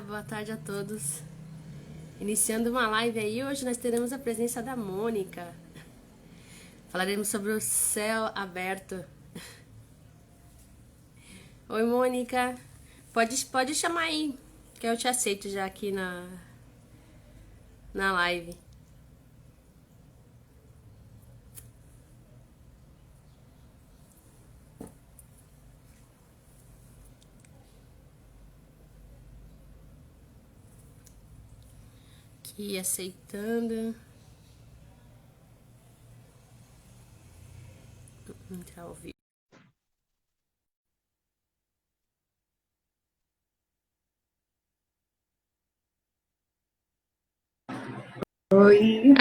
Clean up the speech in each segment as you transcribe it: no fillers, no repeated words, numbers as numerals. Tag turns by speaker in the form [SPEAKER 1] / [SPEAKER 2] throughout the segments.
[SPEAKER 1] boa tarde a todos. Iniciando uma live aí, hoje nós teremos a presença da Mônica. Falaremos sobre o céu aberto. Oi, Mônica. Pode chamar aí, que eu te aceito já aqui na live. Aqui aceitando. Entrar ao vivo.
[SPEAKER 2] Oi,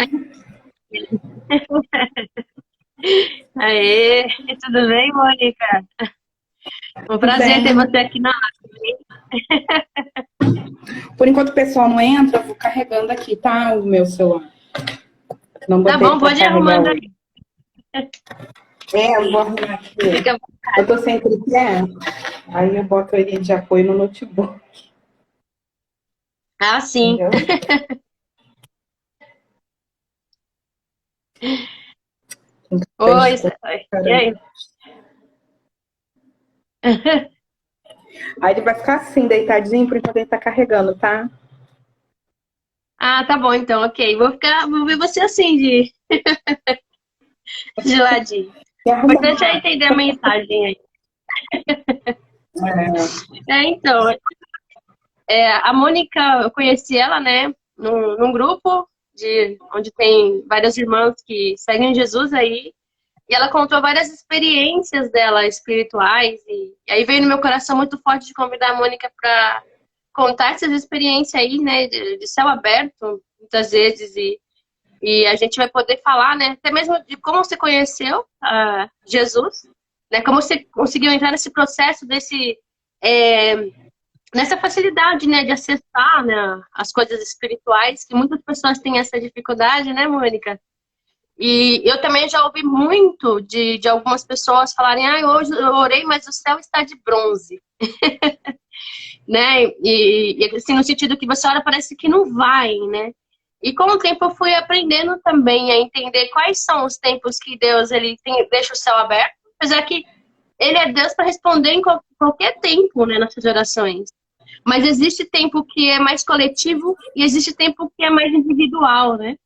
[SPEAKER 3] Aê, tudo bem, Mônica? Um
[SPEAKER 2] tudo
[SPEAKER 3] prazer ter
[SPEAKER 2] bem?
[SPEAKER 3] você aqui na live.
[SPEAKER 2] Por enquanto o pessoal não entra, eu vou carregando aqui, tá? O meu celular. Não
[SPEAKER 3] Tá
[SPEAKER 2] botei
[SPEAKER 3] bom,
[SPEAKER 2] para
[SPEAKER 3] pode ir
[SPEAKER 2] carregar
[SPEAKER 3] arrumando
[SPEAKER 2] hoje.
[SPEAKER 3] aí.
[SPEAKER 2] Eu vou arrumar aqui.
[SPEAKER 3] Fica à
[SPEAKER 2] Eu
[SPEAKER 3] vontade.
[SPEAKER 2] tô sem tripé, aí eu boto ele de apoio no notebook,
[SPEAKER 3] Ah, sim.
[SPEAKER 2] entendeu?
[SPEAKER 3] Oi,
[SPEAKER 2] Fresco,
[SPEAKER 3] e
[SPEAKER 2] caramba.
[SPEAKER 3] aí?
[SPEAKER 2] Aí ele vai ficar assim, deitadinho, por enquanto ele tá carregando, tá?
[SPEAKER 3] Ah, tá bom, então, ok. Vou ver você assim, de ladinho.
[SPEAKER 2] E
[SPEAKER 3] O importante é
[SPEAKER 2] arrumar.
[SPEAKER 3] entender a mensagem aí. Então, a Mônica, eu conheci ela, né, num grupo onde tem várias irmãs que seguem Jesus aí. E ela contou várias experiências dela espirituais. E aí veio no meu coração muito forte de convidar a Mônica para contar essas experiências aí, né, de céu aberto, muitas vezes. E a gente vai poder falar, né, até mesmo de como você conheceu Jesus, né, como você conseguiu entrar nesse processo é, nessa facilidade, né, de acessar, né, as coisas espirituais, que muitas pessoas têm essa dificuldade, né, Mônica? E eu também já ouvi muito de algumas pessoas falarem, ah, hoje eu orei, mas o céu está de bronze, né? E assim, no sentido que você ora, parece que não vai, né? E com o tempo eu fui aprendendo também a entender quais são os tempos que Deus ele deixa o céu aberto, apesar que ele é Deus para responder em qualquer tempo, né, nossas orações. Mas existe tempo que é mais coletivo e existe tempo que é mais individual, né?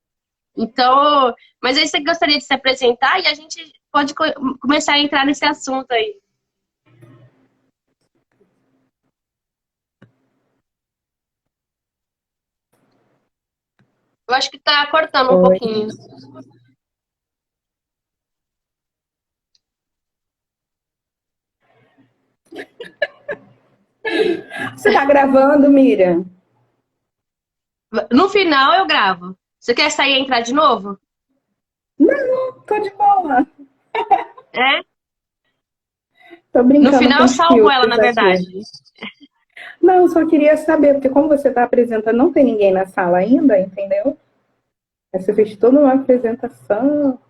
[SPEAKER 3] Então, mas aí você gostaria de se apresentar e a gente pode começar a entrar nesse assunto aí. Eu acho que tá cortando um
[SPEAKER 2] Oi.
[SPEAKER 3] pouquinho.
[SPEAKER 2] Você tá gravando, Miriam?
[SPEAKER 3] No final eu gravo. Você quer sair e entrar de novo?
[SPEAKER 2] Não, tô de boa.
[SPEAKER 3] É?
[SPEAKER 2] Tô
[SPEAKER 3] No
[SPEAKER 2] brincando
[SPEAKER 3] final
[SPEAKER 2] com
[SPEAKER 3] eu
[SPEAKER 2] os
[SPEAKER 3] salvo ela, na
[SPEAKER 2] filtros aqui.
[SPEAKER 3] verdade.
[SPEAKER 2] Não, só queria saber, porque como você tá apresentando, não tem ninguém na sala ainda, entendeu? Aí você fez toda uma apresentação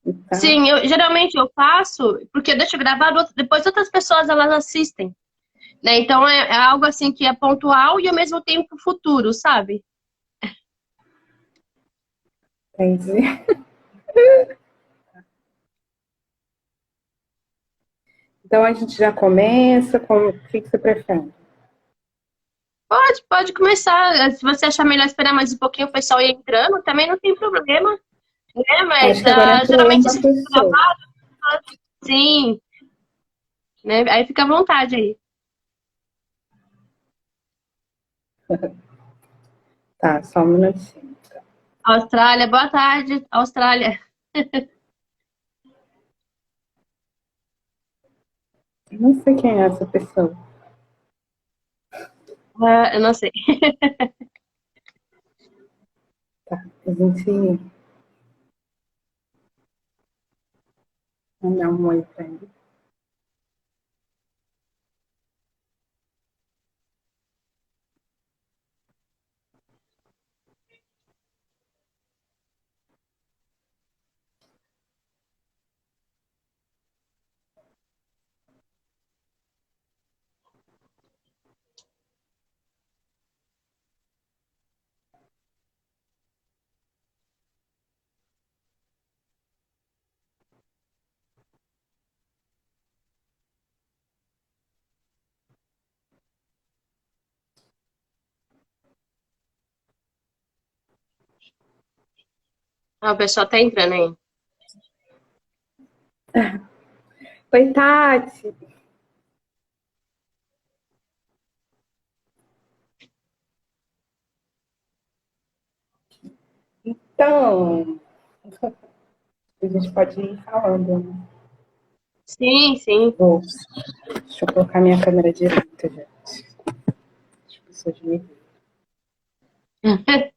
[SPEAKER 2] e tal.
[SPEAKER 3] Sim, geralmente eu faço, porque eu deixo gravado, depois outras pessoas elas assistem, né? Então é algo assim que é pontual e ao mesmo tempo futuro, sabe?
[SPEAKER 2] Entendi. Então a gente já começa com o que você prefere?
[SPEAKER 3] Pode começar. Se você achar melhor esperar mais um pouquinho o pessoal ir entrando, também não tem problema, né? Mas
[SPEAKER 2] Acho que agora entrou
[SPEAKER 3] geralmente
[SPEAKER 2] uma
[SPEAKER 3] se for
[SPEAKER 2] pessoa.
[SPEAKER 3] gravado, sim, né? Aí fica à vontade aí.
[SPEAKER 2] Tá, só um minutinho.
[SPEAKER 3] Austrália, boa tarde, Austrália.
[SPEAKER 2] Não sei quem é essa pessoa.
[SPEAKER 3] Eu não sei.
[SPEAKER 2] Tá, a gente mandar um oi pra ele.
[SPEAKER 3] Ah, o pessoal tá entrando aí.
[SPEAKER 2] Oi, Tati. Então, a gente pode ir falando, né?
[SPEAKER 3] Sim, sim.
[SPEAKER 2] Deixa eu colocar minha câmera direita, gente. As pessoas me verem.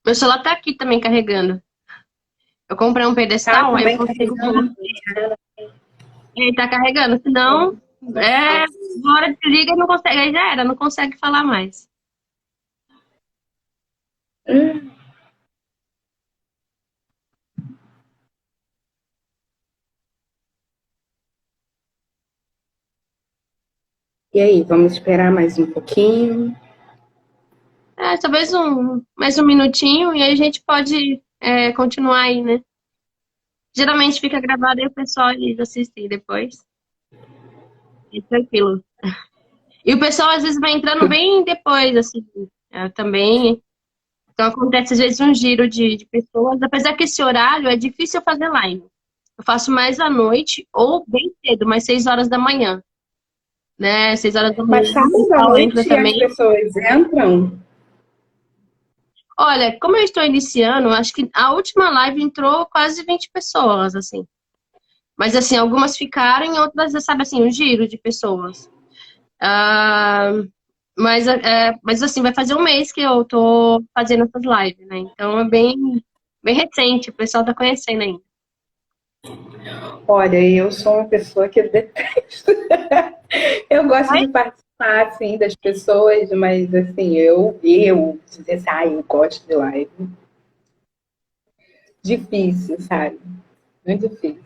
[SPEAKER 3] Meu celular tá aqui também carregando. Eu comprei um
[SPEAKER 2] Tá
[SPEAKER 3] pedestal, aí eu
[SPEAKER 2] também
[SPEAKER 3] consigo falar.
[SPEAKER 2] carregando.
[SPEAKER 3] Ele tá carregando, senão, uma hora desliga e não consegue, aí já era, não consegue falar mais.
[SPEAKER 2] E aí, vamos esperar mais um pouquinho?
[SPEAKER 3] Talvez mais um minutinho e aí a gente pode continuar aí, né? Geralmente fica gravado e o pessoal eles assistem depois. É tranquilo. E o pessoal às vezes vai entrando bem depois, assim, também. Então acontece às vezes um giro de pessoas, apesar que esse horário é difícil eu fazer live. Eu faço mais à noite ou bem cedo, mais 6 horas da manhã, né? 6 horas da manhã
[SPEAKER 2] Mas
[SPEAKER 3] o
[SPEAKER 2] sábado à
[SPEAKER 3] pessoal entra
[SPEAKER 2] noite as
[SPEAKER 3] também.
[SPEAKER 2] pessoas entram?
[SPEAKER 3] Olha, como eu estou iniciando, acho que a última live entrou quase 20 pessoas, assim. Mas, assim, algumas ficaram e outras, sabe, assim, um giro de pessoas. Ah, mas, assim, vai fazer um mês que eu tô fazendo essas lives, né? Então, é bem recente, o pessoal tá conhecendo ainda.
[SPEAKER 2] Olha, eu sou uma pessoa que detesto. Eu gosto
[SPEAKER 3] Ai,
[SPEAKER 2] de participar, assim, das pessoas, mas, assim, eu dizer assim, eu gosto de live. Difícil, sabe? Muito difícil.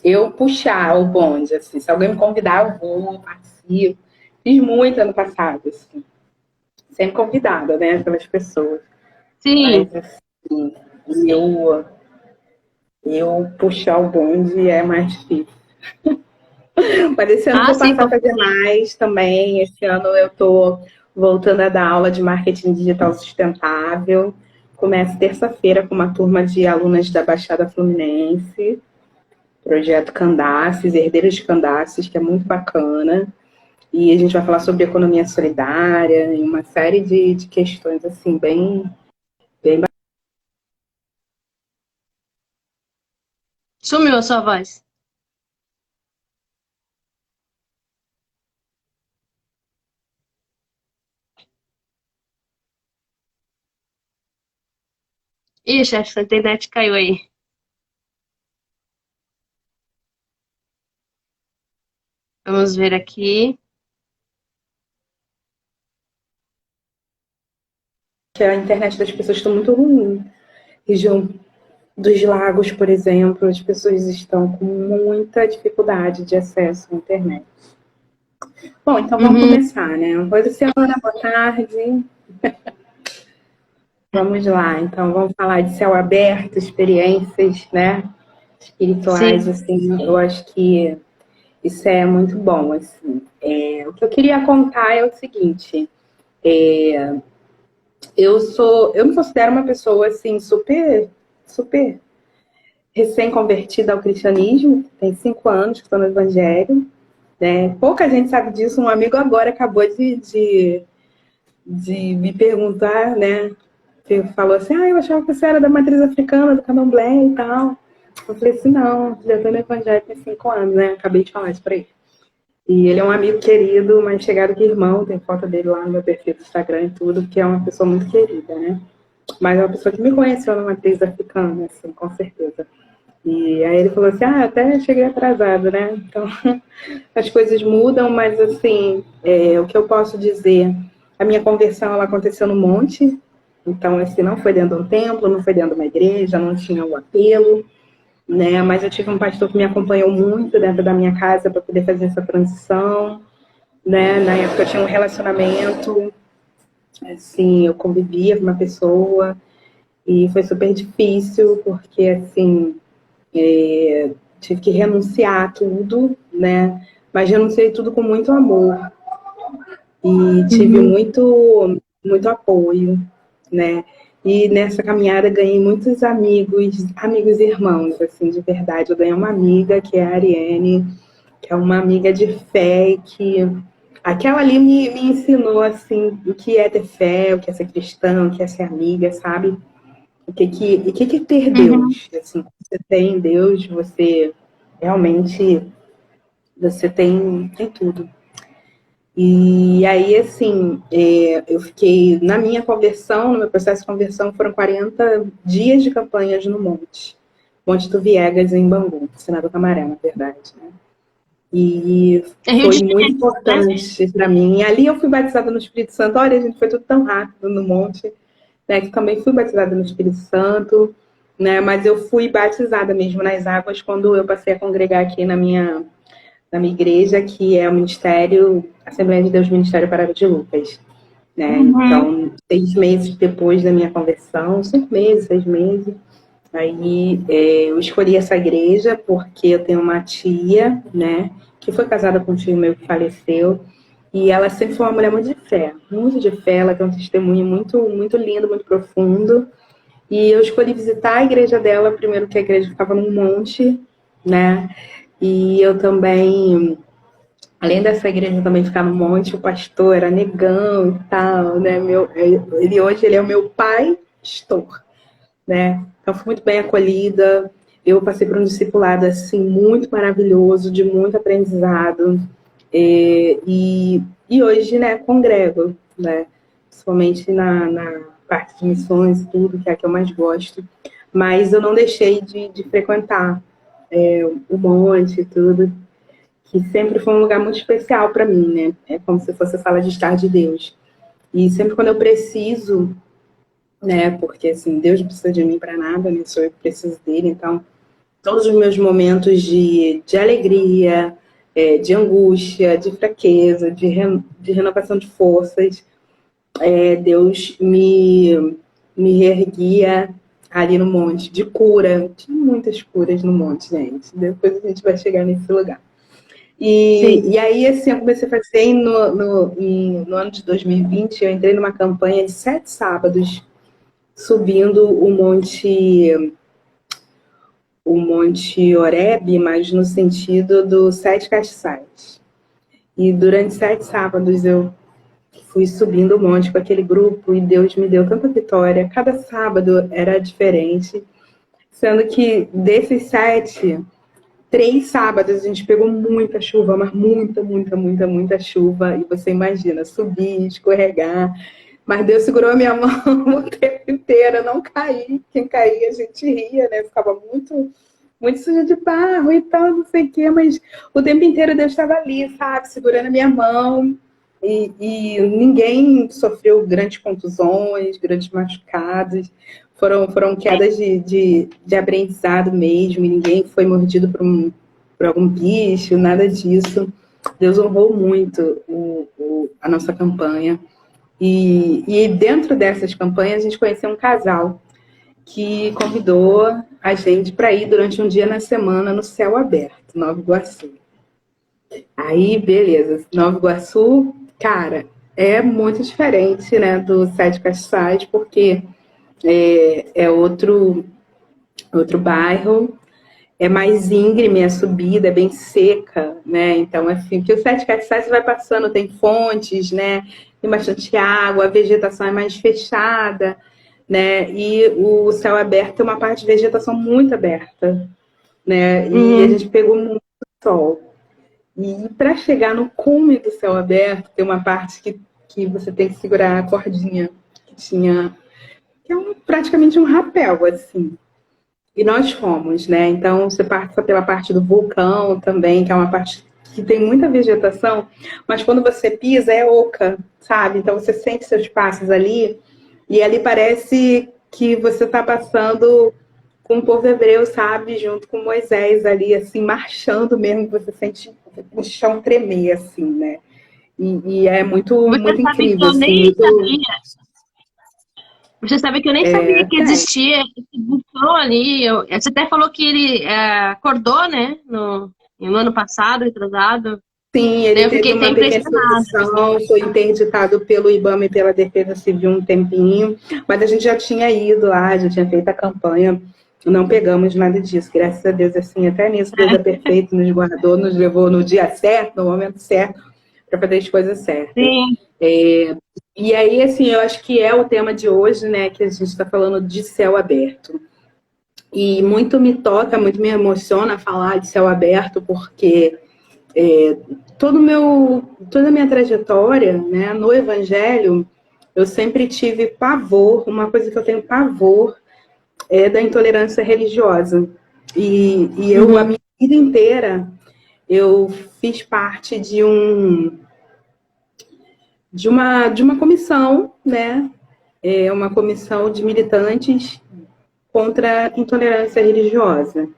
[SPEAKER 2] Eu puxar o bonde, assim, se alguém me convidar, eu vou, eu participo. Fiz muito ano passado, assim, sempre convidada, né, pelas pessoas.
[SPEAKER 3] sim.
[SPEAKER 2] Mas, assim, eu, eu puxar o bonde é mais difícil. Mas esse ano eu
[SPEAKER 3] Ah,
[SPEAKER 2] vou
[SPEAKER 3] sim,
[SPEAKER 2] passar a fazer mais também. Esse ano eu estou voltando a dar aula de marketing digital sustentável. Começo terça-feira com uma turma de alunas da Baixada Fluminense, projeto Candaces, Herdeiros de Candaces, que é muito bacana. E a gente vai falar sobre economia solidária e uma série de questões assim, bem.
[SPEAKER 3] Sumiu a sua voz. Ixi, acho que a internet caiu aí. Vamos ver aqui.
[SPEAKER 2] Que a internet das pessoas está muito ruim. Região dos lagos, por exemplo, as pessoas estão com muita dificuldade de acesso à internet. Bom, então vamos
[SPEAKER 3] Uhum.
[SPEAKER 2] começar, né? Oi, Luciana, boa tarde. Vamos lá, então vamos falar de céu aberto, experiências, né? Espirituais,
[SPEAKER 3] Sim.
[SPEAKER 2] assim, eu acho que isso é muito bom, assim. O que eu queria contar é o seguinte, eu me considero uma pessoa, assim, super recém-convertida ao cristianismo, tem 5 anos que estou no evangelho, né? Pouca gente sabe disso, um amigo agora acabou de me perguntar, né? Que falou assim, eu achava que você era da matriz africana, do candomblé e tal. Eu falei assim, não, já estou no evangelho tem 5 anos, né? Acabei de falar isso para ele. E ele é um amigo querido, mais chegado que irmão, tem foto dele lá no meu perfil do Instagram e tudo, porque é uma pessoa muito querida, né? Mas é uma pessoa que me conheceu na matriz africana, assim, com certeza. E aí ele falou assim, até cheguei atrasado, né? Então, as coisas mudam, mas assim, o que eu posso dizer, a minha conversão, ela aconteceu no monte, então, assim, não foi dentro de um templo, não foi dentro de uma igreja, não tinha o apelo, né? Mas eu tive um pastor que me acompanhou muito dentro da minha casa para poder fazer essa transição, né? Na época eu tinha um relacionamento, assim, eu convivia com uma pessoa e foi super difícil, porque, assim, tive que renunciar a tudo, né? Mas renunciei tudo com muito amor. e tive muito apoio, né? E nessa caminhada ganhei muitos amigos e irmãos, assim, de verdade. Eu ganhei uma amiga, que é a Ariane, que é uma amiga de fé, e que aquela ali me ensinou, assim, o que é ter fé, o que é ser cristão, o que é ser amiga, sabe? O que é ter
[SPEAKER 3] Uhum.
[SPEAKER 2] Deus? Assim, você tem Deus, você realmente, você tem tudo. E aí, assim, eu fiquei, na minha conversão, no meu processo de conversão, foram 40 dias de campanhas no Monte. Monte do Viegas, em Bangu, Senador Camarão, na verdade, né? E
[SPEAKER 3] É Rio de
[SPEAKER 2] foi muito
[SPEAKER 3] Janeiro, né?
[SPEAKER 2] importante para mim. E ali eu fui batizada no Espírito Santo. Olha, gente, foi tudo tão rápido no Monte, né? Que também fui batizada no Espírito Santo, né? Mas eu fui batizada mesmo nas águas quando eu passei a congregar aqui na minha igreja, que é o Ministério, Assembleia de Deus Ministério Parada de Lucas, né?
[SPEAKER 3] Uhum.
[SPEAKER 2] Então, 6 meses depois da minha conversão, 5 meses, 6 meses, aí eu escolhi essa igreja porque eu tenho uma tia, né, que foi casada com um tio meu que faleceu, e ela sempre foi uma mulher muito de fé, ela tem um testemunho muito, muito lindo, muito profundo, e eu escolhi visitar a igreja dela, primeiro que a igreja ficava num monte, né, e eu também, além dessa igreja também ficar no monte, o pastor era negão e tal, né? Ele é o meu pai pastor, né? Então fui muito bem acolhida. Eu passei por um discipulado assim muito maravilhoso, de muito aprendizado. E hoje, né, congrego, né? Principalmente na parte de missões e tudo, que é a que eu mais gosto. Mas eu não deixei de frequentar o monte e tudo, que sempre foi um lugar muito especial para mim, né? É como se fosse a sala de estar de Deus. E sempre quando eu preciso, né? Porque assim, Deus não precisa de mim para nada, né? Sou eu que preciso dele. Então, todos os meus momentos de alegria, de angústia, de fraqueza, de renovação de forças, Deus me reerguia ali no monte, de cura. Tinha muitas curas no monte, gente. Depois a gente vai chegar nesse lugar.
[SPEAKER 3] Sim.
[SPEAKER 2] E aí, assim, eu comecei a fazer no ano de 2020, eu entrei numa campanha de 7 sábados, subindo o Monte Horebe, mas no sentido dos 7 castiçais. E durante 7 sábados eu fui subindo o monte com aquele grupo e Deus me deu tanta vitória. Cada sábado era diferente, sendo que desses 7, 3 sábados a gente pegou muita chuva, mas muita, muita, muita, muita chuva. E você imagina, subir, escorregar. Mas Deus segurou a minha mão o tempo inteiro, eu não caí. Quem caía a gente ria, né? Ficava muito, muito suja de barro e tal, não sei o quê. Mas o tempo inteiro Deus estava ali, sabe? Segurando a minha mão. E ninguém sofreu grandes contusões, grandes machucados. Foram quedas de aprendizado mesmo, e ninguém foi mordido por algum bicho, nada disso. Deus honrou muito a nossa campanha. E dentro dessas campanhas, a gente conheceu um casal que convidou a gente para ir durante um dia na semana no Céu Aberto, Nova Iguaçu. Aí, beleza, Nova Iguaçu, cara, é muito diferente, né, do Sete Castiçais, porque é outro bairro, é mais íngreme a subida, é bem seca, né? Então, assim, que o Sete Castiçais você vai passando, tem fontes, né? Tem bastante água, a vegetação é mais fechada, né? E o Céu Aberto é uma parte de vegetação muito aberta, né? E a
[SPEAKER 3] Uhum.
[SPEAKER 2] gente pegou muito sol. E para chegar no cume do Céu Aberto, tem uma parte que você tem que segurar a cordinha que é praticamente um rapel, assim. E nós fomos, né? Então você passa pela parte do vulcão também, que é uma parte que tem muita vegetação, mas quando você pisa é oca, sabe? Então você sente seus passos ali, e ali parece que você está passando com o povo hebreu, sabe? Junto com Moisés ali, assim, marchando mesmo, você sente o chão tremer, assim, né? E é muito,
[SPEAKER 3] Você
[SPEAKER 2] muito
[SPEAKER 3] sabe que
[SPEAKER 2] incrível,
[SPEAKER 3] eu
[SPEAKER 2] assim,
[SPEAKER 3] nem
[SPEAKER 2] muito.
[SPEAKER 3] sabia. Você sabe que eu nem sabia que
[SPEAKER 2] Tem.
[SPEAKER 3] existia esse vulcão ali. Você até falou que ele acordou, né? No ano passado, retrasado.
[SPEAKER 2] Sim,
[SPEAKER 3] Daí
[SPEAKER 2] ele
[SPEAKER 3] eu
[SPEAKER 2] teve
[SPEAKER 3] fiquei até
[SPEAKER 2] uma pequena
[SPEAKER 3] impressionada.
[SPEAKER 2] exposição, foi interditado pelo IBAMA e pela Defesa Civil um tempinho, mas a gente já tinha ido lá, já tinha feito a campanha, não pegamos nada disso, graças a Deus, assim, até nisso Deus é perfeito, nos guardou, nos levou no dia certo, no momento certo, para fazer as coisas certas.
[SPEAKER 3] Sim.
[SPEAKER 2] E aí, assim, eu acho que é o tema de hoje, né, que a gente está falando de céu aberto. E muito me toca, muito me emociona falar de céu aberto, porque toda a minha trajetória, né, no Evangelho, eu sempre tive pavor, uma coisa que eu tenho pavor é da intolerância religiosa. E eu, a minha vida inteira, eu fiz parte de uma comissão, né, uma comissão de militantes contra a intolerância religiosa.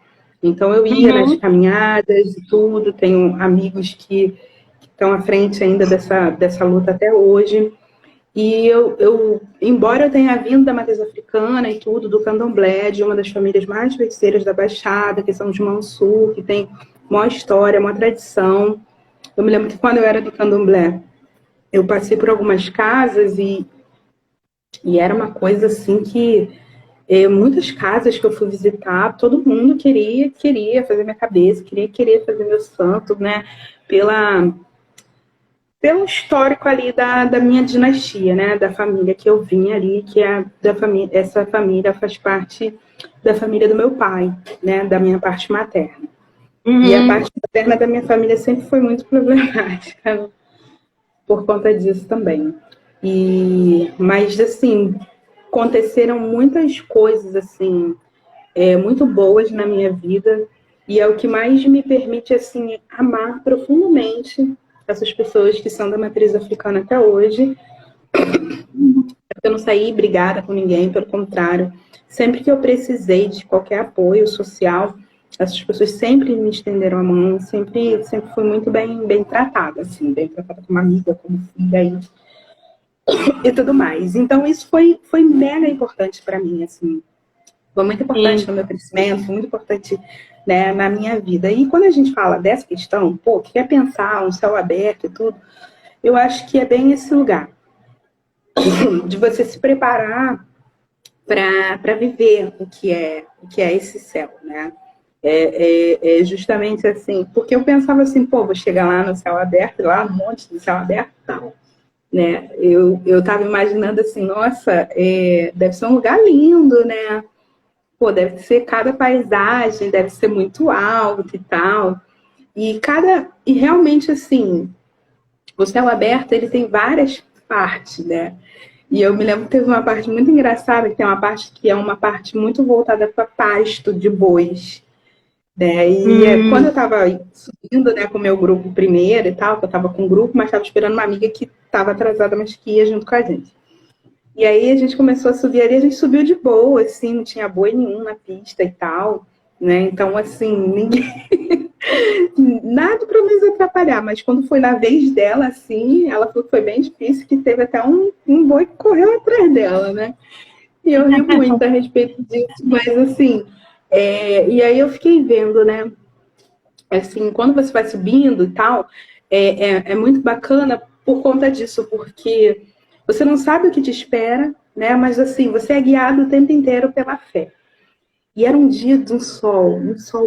[SPEAKER 2] Então, eu ia nas caminhadas e tudo, tenho amigos que estão à frente ainda dessa luta até hoje. E embora eu tenha vindo da matriz africana e tudo, do candomblé, de uma das famílias mais feiticeiras da Baixada, que são de Mansur, que tem uma história, uma tradição. Eu me lembro que quando eu era do candomblé, eu passei por algumas casas e era uma coisa assim que muitas casas que eu fui visitar, todo mundo queria fazer minha cabeça, queria fazer meu santo, né? Pelo histórico ali da minha dinastia, né? Da família que eu vim ali, que é essa família faz parte da família do meu pai, né? Da minha parte materna. E a parte materna da minha família sempre foi muito problemática por conta disso também. Mas assim, aconteceram muitas coisas assim muito boas na minha vida e é o que mais me permite assim amar profundamente essas pessoas que são da matriz africana até hoje. Eu não saí brigada com ninguém, pelo contrário, sempre que eu precisei de qualquer apoio social, essas pessoas sempre me estenderam a mão, sempre fui muito bem tratada, assim, bem tratada como amiga, como filha e tudo mais. Então isso foi mega importante para mim, assim. Foi muito importante no meu crescimento, foi muito importante, né, na minha vida. E quando a gente fala dessa questão, que quer pensar um céu aberto e tudo, eu acho que é bem esse lugar de você se preparar para viver o que é esse céu, né? É justamente assim, porque eu pensava assim, vou chegar lá no céu aberto, lá no monte do céu aberto e tal, né? Eu estava imaginando assim, nossa, deve ser um lugar lindo, né? Deve ser cada paisagem, deve ser muito alto e tal. E realmente, assim, o céu aberto, ele tem várias partes, né? E eu me lembro que teve uma parte muito engraçada, que tem uma parte que é uma parte muito voltada para pasto de bois, né? E quando eu estava subindo, né, com o meu grupo primeiro e tal, que eu estava com um grupo, mas estava esperando uma amiga que estava atrasada, mas que ia junto com a gente. E aí a gente começou a subir ali, a gente subiu de boa, assim, não tinha boi nenhum na pista e tal, né? Então, assim, ninguém... nada para nos atrapalhar, mas quando foi na vez dela, assim, ela falou que foi bem difícil, que teve até um boi que correu atrás dela, né? E eu ri muito a respeito disso, mas assim, e aí eu fiquei vendo, né? Assim, quando você vai subindo e tal, é muito bacana por conta disso, porque você não sabe o que te espera, né? Mas assim, você é guiado o tempo inteiro pela fé. E era um dia de um sol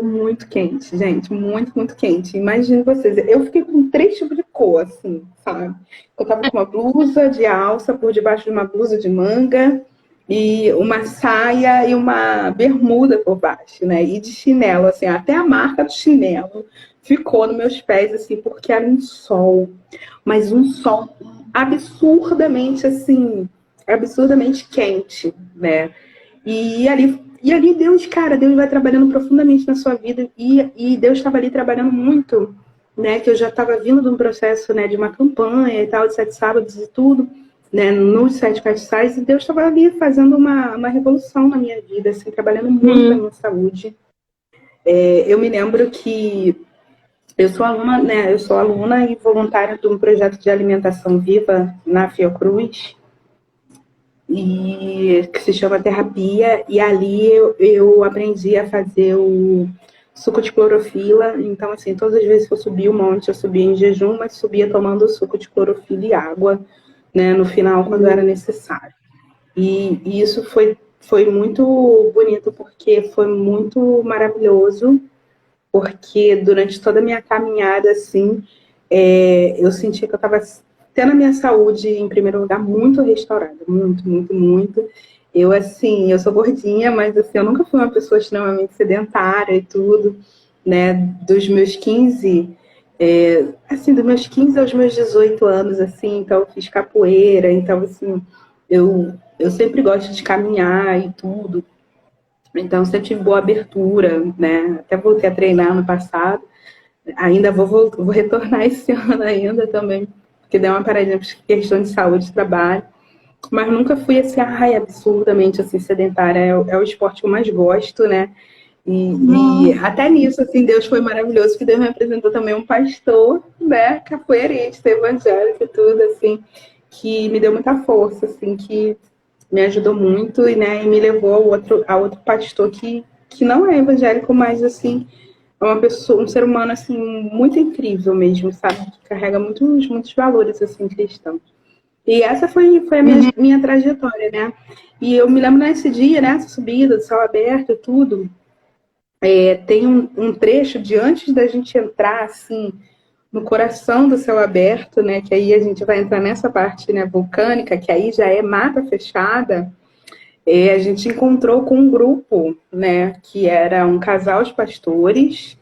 [SPEAKER 2] muito quente, gente, muito, muito quente. Imagine vocês, eu fiquei com 3 tipos de cor, assim, sabe? Eu tava com uma blusa de alça por debaixo de uma blusa de manga e uma saia e uma bermuda por baixo, né? E de chinelo, assim, até a marca do chinelo ficou nos meus pés, assim, porque era um sol, mas um sol absurdamente, assim, absurdamente quente, né? E ali Deus, cara, Deus vai trabalhando profundamente na sua vida e Deus estava ali trabalhando muito, né? Que eu já estava vindo de um processo, né, de uma campanha e tal, de 7 sábados e tudo, né, nos 7 castiçais, e Deus estava ali fazendo uma revolução na minha vida, assim, trabalhando muito na minha saúde. Eu me lembro que eu sou aluna e voluntária de um projeto de alimentação viva na Fiocruz, e que se chama Terapia, e ali eu aprendi a fazer suco de clorofila. Então, assim, todas as vezes que eu subia o monte, eu subia em jejum, mas subia tomando suco de clorofila e água, né, no final, quando era necessário. E isso foi muito bonito, porque foi muito maravilhoso, porque durante toda a minha caminhada, assim, eu sentia que eu estava tendo a minha saúde, em primeiro lugar, muito restaurada, muito, muito, muito. Eu, assim, eu sou gordinha, mas, assim, eu nunca fui uma pessoa extremamente sedentária e tudo, né, dos meus 15, assim, dos meus 15 aos meus 18 anos, assim, então eu fiz capoeira, então, assim, eu sempre gosto de caminhar e tudo, então sempre tive boa abertura, né, até voltei a treinar ano passado, ainda vou retornar esse ano ainda também, porque deu uma paradinha por questão de saúde e trabalho, mas nunca fui assim, absurdamente assim, sedentária, é o esporte que eu mais gosto, né, e até nisso, assim, Deus foi maravilhoso, que Deus me apresentou também um pastor, né, capoeirista, evangélico e tudo, assim, que me deu muita força, assim, que me ajudou muito e, né, e me levou a outro pastor que não é evangélico, mas, assim, é uma pessoa, um ser humano, assim, muito incrível mesmo, sabe, que carrega muitos, muitos valores, assim, cristãos. E essa foi a minha trajetória, né, e eu me lembro nesse dia, né, essa subida do céu aberto e tudo, tem um trecho de antes da gente entrar, assim, no coração do céu aberto, né, que aí a gente vai entrar nessa parte, né, vulcânica, que aí já é mata fechada, a gente encontrou com um grupo, né, que era um casal de pastores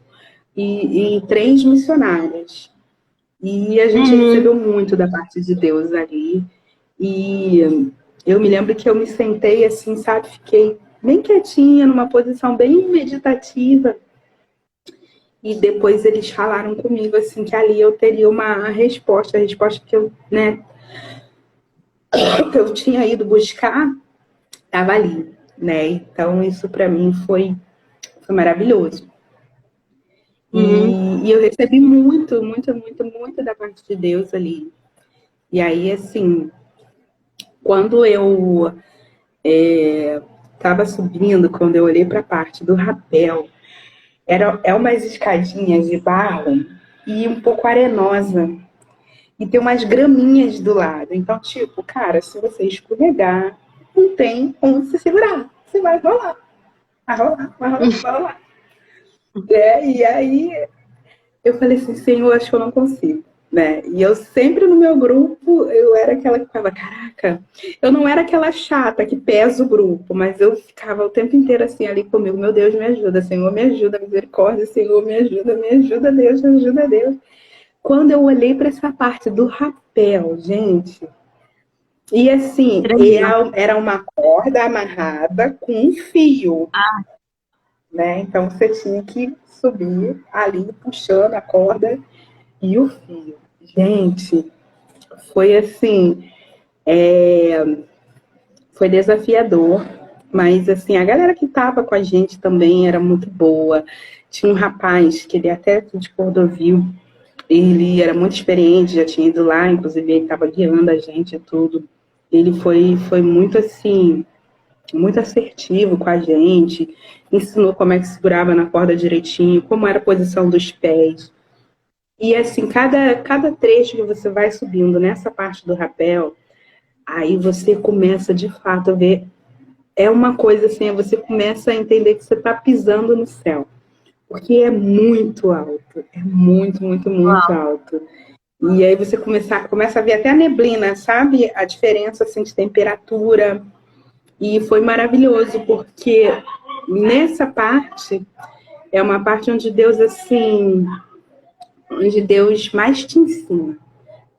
[SPEAKER 2] e 3 missionárias. E a gente recebeu muito da parte de Deus ali. E eu me lembro que eu me sentei assim, sabe, fiquei bem quietinha, numa posição bem meditativa. E depois eles falaram comigo, assim, que ali eu teria uma resposta, a resposta que eu, né, que eu tinha ido buscar, estava ali, né? Então isso para mim foi maravilhoso. E eu recebi muito, muito, muito, muito da parte de Deus ali. E aí, assim, quando eu estava subindo, quando eu olhei para a parte do rapel, é umas escadinhas de barro e um pouco arenosa. E tem umas graminhas do lado. Então, tipo, cara, se você escorregar, não tem onde se segurar. Você vai rolar. Vai rolar, vai rolar, vai rolar. E aí eu falei assim, Senhor, acho que eu não consigo. Né? E eu sempre no meu grupo, eu era aquela que ficava, caraca, eu não era aquela chata que pesa o grupo, mas eu ficava o tempo inteiro assim ali comigo, meu Deus, me ajuda, Senhor, me ajuda, misericórdia, Senhor, me ajuda, Deus, me ajuda, Deus. Quando eu olhei para essa parte do rapel, gente, e assim, era uma corda amarrada com um fio, né? Então você tinha que subir ali, puxando a corda e o fio. Gente, foi assim, foi desafiador, mas assim, a galera que tava com a gente também era muito boa. Tinha um rapaz que ele até de Cordovil, ele era muito experiente, já tinha ido lá, inclusive ele estava guiando a gente e tudo. Ele foi muito assim, muito assertivo com a gente, ensinou como é que segurava na corda direitinho, como era a posição dos pés. E assim, cada trecho que você vai subindo nessa parte do rapel, aí você começa de fato a ver, é uma coisa assim, você começa a entender que você está pisando no céu. Porque é muito alto, é muito, muito, muito alto. E aí você começa a ver até a neblina, sabe? A diferença assim, de temperatura. E foi maravilhoso, porque nessa parte é uma parte onde Deus, assim, onde Deus mais te ensina,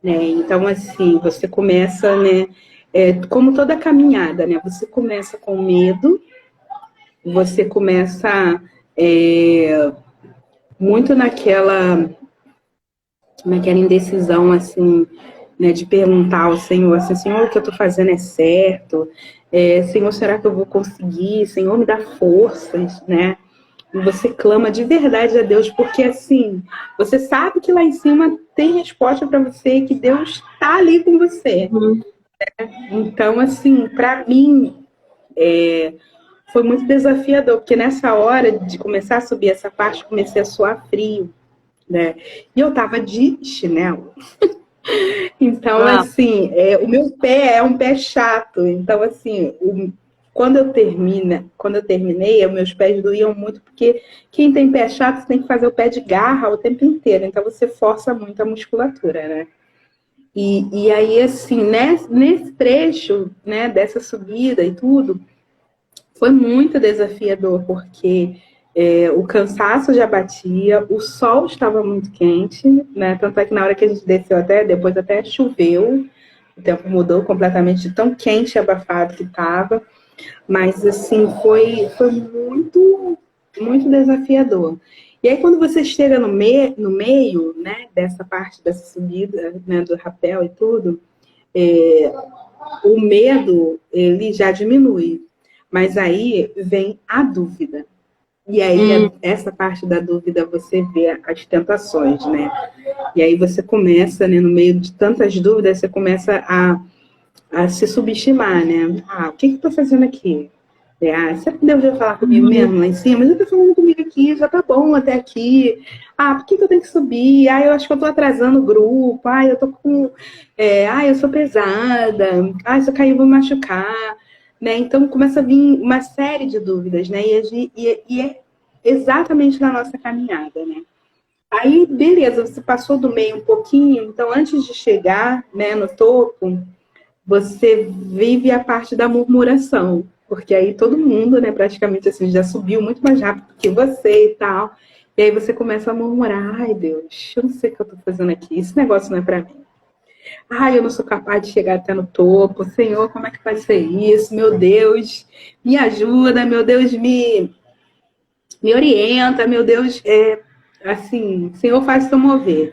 [SPEAKER 2] né? Então, assim, você começa, né? Como toda caminhada, né? Você começa com medo, você começa muito naquela indecisão, assim, né, de perguntar ao Senhor, assim, Senhor, o que eu estou fazendo é certo? Senhor, será que eu vou conseguir? Senhor, me dá forças, né? E você clama de verdade a Deus, porque, assim, você sabe que lá em cima tem resposta para você, que Deus está ali com você. Então, assim, para mim, foi muito desafiador, porque nessa hora de começar a subir essa parte, comecei a suar frio, né? E eu tava de chinelo. Então,
[SPEAKER 3] Ah,
[SPEAKER 2] assim, o meu pé é um pé chato. Então, assim, quando eu terminei, os meus pés doíam muito, porque quem tem pé chato, você tem que fazer o pé de garra o tempo inteiro. Então, você força muito a musculatura, né? E aí, assim, nesse trecho, né, dessa subida e tudo, foi muito desafiador, porque o cansaço já batia, o sol estava muito quente, né? Tanto é que na hora que a gente desceu depois até choveu, o tempo mudou completamente de tão quente e abafado que estava. Mas, assim, foi muito, muito desafiador. E aí, quando você chega no meio, né, dessa parte dessa subida, né, do rapel e tudo, o medo, ele já diminui. Mas aí vem a dúvida. E aí, essa parte da dúvida, você vê as tentações, né? E aí você começa, né, no meio de tantas dúvidas, você começa a se subestimar, né? Ah, o que eu tô fazendo aqui? Será que Deus vai falar comigo mesmo lá em cima? Mas eu tô falando comigo aqui, já tá bom até aqui. Ah, por que eu tenho que subir? Ah, eu acho que eu tô atrasando o grupo. Ah, eu tô com... eu sou pesada. Ah, se eu cair eu vou machucar. Né? Então começa a vir uma série de dúvidas, né? E é exatamente na nossa caminhada, né? Aí, beleza, você passou do meio um pouquinho, então antes de chegar, né, no topo, você vive a parte da murmuração, porque aí todo mundo, né, praticamente assim, já subiu muito mais rápido que você e tal. E aí você começa a murmurar: ai, Deus, eu não sei o que eu tô fazendo aqui, esse negócio não é para mim. Ai, eu não sou capaz de chegar até no topo. Senhor, como é que vai ser isso? Meu Deus, me ajuda, meu Deus, me orienta, meu Deus, assim, Senhor, faz seu mover.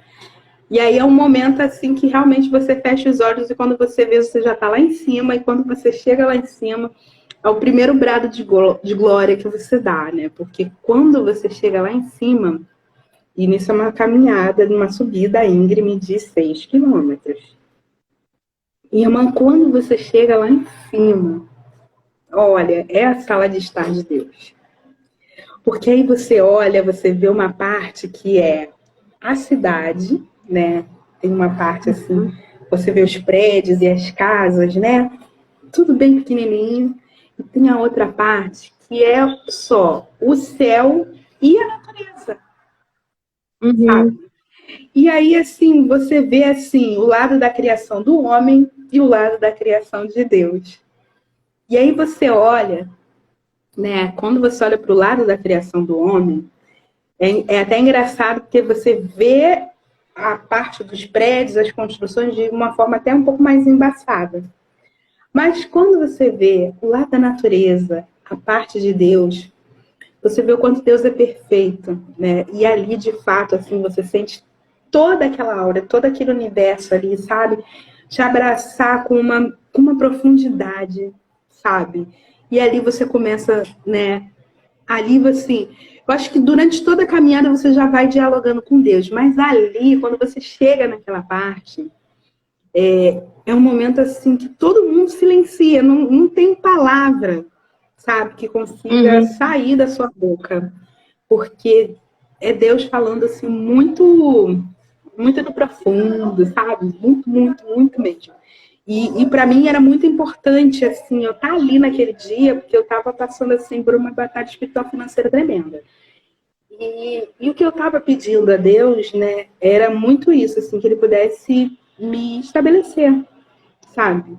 [SPEAKER 2] E aí é um momento assim que realmente você fecha os olhos e quando você vê, você já está lá em cima, e quando você chega lá em cima, é o primeiro brado de glória que você dá, né? Porque quando você chega lá em cima, e nisso é uma caminhada, uma subida íngreme de 6 quilômetros. Irmã, quando você chega lá em cima, olha, é a sala de estar de Deus. Porque aí você olha, você vê uma parte que é a cidade, né? Tem uma parte assim, você vê os prédios e as casas, né? Tudo bem pequenininho. E tem a outra parte que é só o céu e a natureza, sabe? E aí, assim, você vê assim o lado da criação do homem e o lado da criação de Deus. E aí você olha, né? Quando você olha para o lado da criação do homem, é até engraçado porque você vê a parte dos prédios, as construções, de uma forma até um pouco mais embaçada. Mas quando você vê o lado da natureza, a parte de Deus, você vê o quanto Deus é perfeito, né? E ali, de fato, assim, você sente toda aquela aura, todo aquele universo ali, sabe? Te abraçar com uma profundidade, sabe? E ali você começa, né? Ali você... Eu acho que durante toda a caminhada você já vai dialogando com Deus, mas ali, quando você chega naquela parte, é um momento assim que todo mundo silencia, não tem palavra, sabe, que consiga sair da sua boca, porque é Deus falando assim muito, muito do profundo, sabe, muito, muito, muito mesmo. E para mim era muito importante assim eu estar ali naquele dia, porque eu estava passando assim por uma batalha espiritual financeira tremenda. E o que eu estava pedindo a Deus, né, era muito isso, assim, que Ele pudesse me estabelecer, sabe?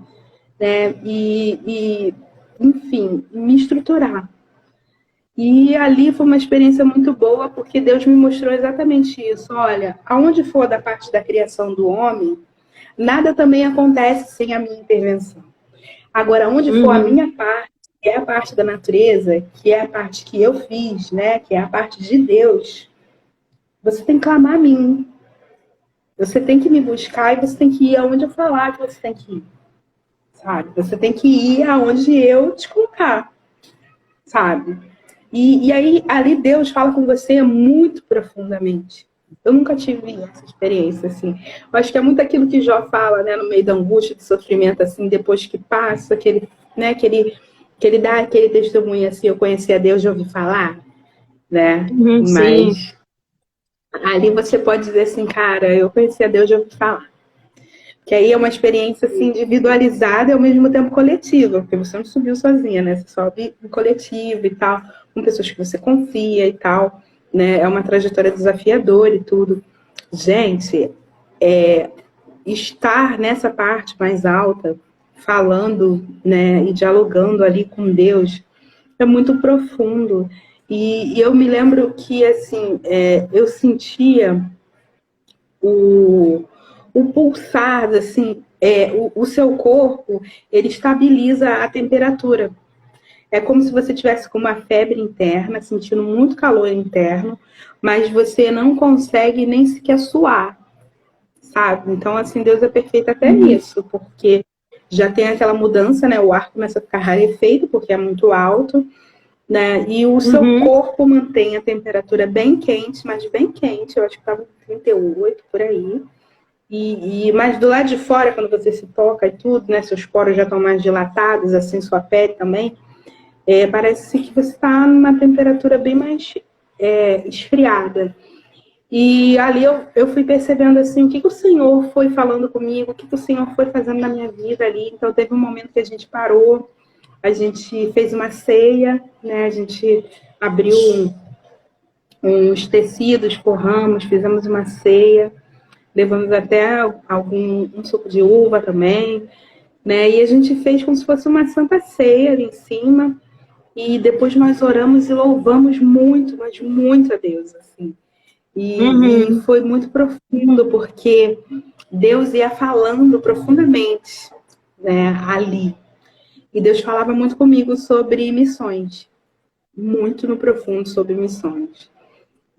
[SPEAKER 2] Né? Enfim, me estruturar. E ali foi uma experiência muito boa, porque Deus me mostrou exatamente isso. Olha, aonde for da parte da criação do homem, nada também acontece sem a minha intervenção. Agora, onde for a minha parte, que é a parte da natureza, que é a parte que eu fiz, né, que é a parte de Deus, você tem que clamar a mim. Você tem que me buscar e você tem que ir aonde eu falar que você tem que ir. Sabe? Você tem que ir aonde eu te colocar. Sabe? E aí, ali Deus fala com você muito profundamente. Eu nunca tive essa experiência, assim. Eu acho que é muito aquilo que Jó fala, né, no meio da angústia, do sofrimento, assim, depois que passa, que ele que ele dá aquele testemunho assim, eu conheci a Deus, já ouvi falar, né?
[SPEAKER 3] Sim.
[SPEAKER 2] Mas ali você pode dizer assim, cara, eu conheci a Deus, já ouvi falar. Que aí é uma experiência assim, individualizada e ao mesmo tempo coletiva, porque você não subiu sozinha, né? Você sobe em coletivo e tal, com pessoas que você confia e tal, né? É uma trajetória desafiadora e tudo. Gente, estar nessa parte mais alta, falando, né, e dialogando ali com Deus, é muito profundo. E eu me lembro que, assim, eu sentia o pulsar, assim, o seu corpo, ele estabiliza a temperatura. É como se você tivesse com uma febre interna, sentindo muito calor interno, mas você não consegue nem sequer suar, sabe? Então, assim, Deus é perfeito até nisso, porque já tem aquela mudança, né? O ar começa a ficar rarefeito, porque é muito alto, né? E o seu corpo mantém a temperatura bem quente, mas bem quente, eu acho que estava 38 por aí. Mas do lado de fora, quando você se toca e tudo, né? Seus poros já estão mais dilatados, assim, sua pele também. Parece que você está numa temperatura bem mais esfriada. E ali eu fui percebendo assim, o que o Senhor foi falando comigo, o que o Senhor foi fazendo na minha vida ali. Então teve um momento que a gente parou, a gente fez uma ceia, né? A gente abriu uns tecidos, forramos, fizemos uma ceia, levamos até um suco de uva também, né? E a gente fez como se fosse uma santa ceia ali em cima. E depois nós oramos e louvamos muito, mas muito a Deus, assim. E foi muito profundo, porque Deus ia falando profundamente, né, ali. E Deus falava muito comigo sobre missões, muito no profundo sobre missões.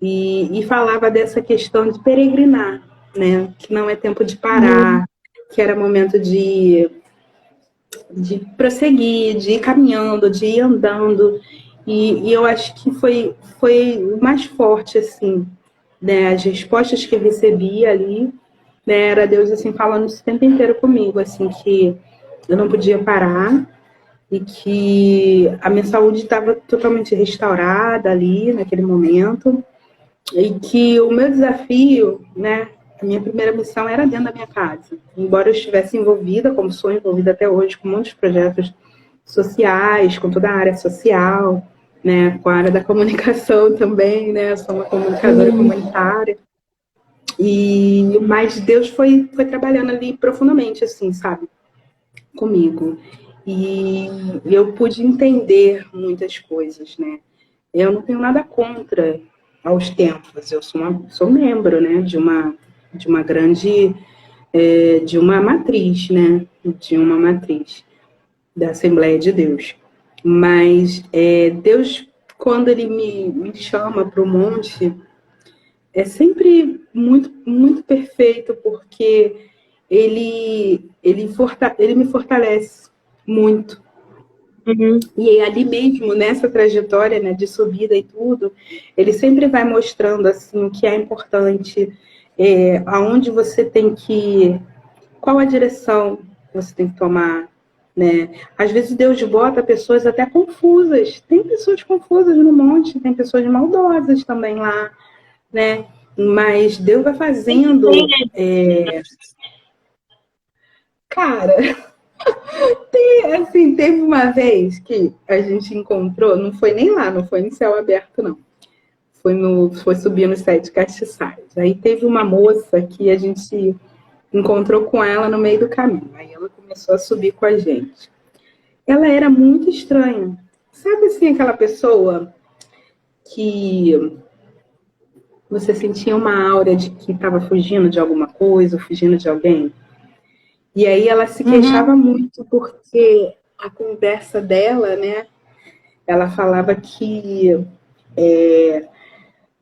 [SPEAKER 2] E falava dessa questão de peregrinar, né, que não é tempo de parar, que era momento de prosseguir, de ir caminhando, de ir andando. E eu acho que foi o mais forte, assim, né? As respostas que eu recebi ali, né? Era Deus, assim, falando esse tempo inteiro comigo, assim, que eu não podia parar e que a minha saúde estava totalmente restaurada ali, naquele momento, e que o meu desafio, né? A minha primeira missão era dentro da minha casa. Embora eu estivesse envolvida, como sou envolvida até hoje, com muitos projetos sociais, com toda a área social, né, com a área da comunicação também, né, eu sou uma comunicadora comunitária. Mas Deus foi trabalhando ali profundamente, assim, sabe, comigo. E eu pude entender muitas coisas, né. Eu não tenho nada contra aos tempos. Eu sou membro, né, de uma grande, de uma matriz, né, de uma matriz da Assembleia de Deus. Mas Deus, quando Ele me chama para o monte, é sempre muito, muito perfeito, porque Ele me fortalece muito. E ali mesmo, nessa trajetória, né, de subida e tudo, Ele sempre vai mostrando assim, o que é importante, aonde você tem que ir, qual a direção que você tem que tomar, né? Às vezes Deus bota pessoas até confusas. Tem pessoas confusas no monte, tem pessoas maldosas também lá, né? Mas Deus vai fazendo. Cara, teve uma vez que a gente encontrou, não foi nem lá, não foi em céu aberto, não. Foi subir nos 7 castiçais. Aí teve uma moça que a gente encontrou com ela no meio do caminho. Aí ela começou a subir com a gente. Ela era muito estranha. Sabe assim, aquela pessoa que você sentia uma aura de que estava fugindo de alguma coisa, ou fugindo de alguém? E aí ela se queixava muito, porque a conversa dela, né? Ela falava que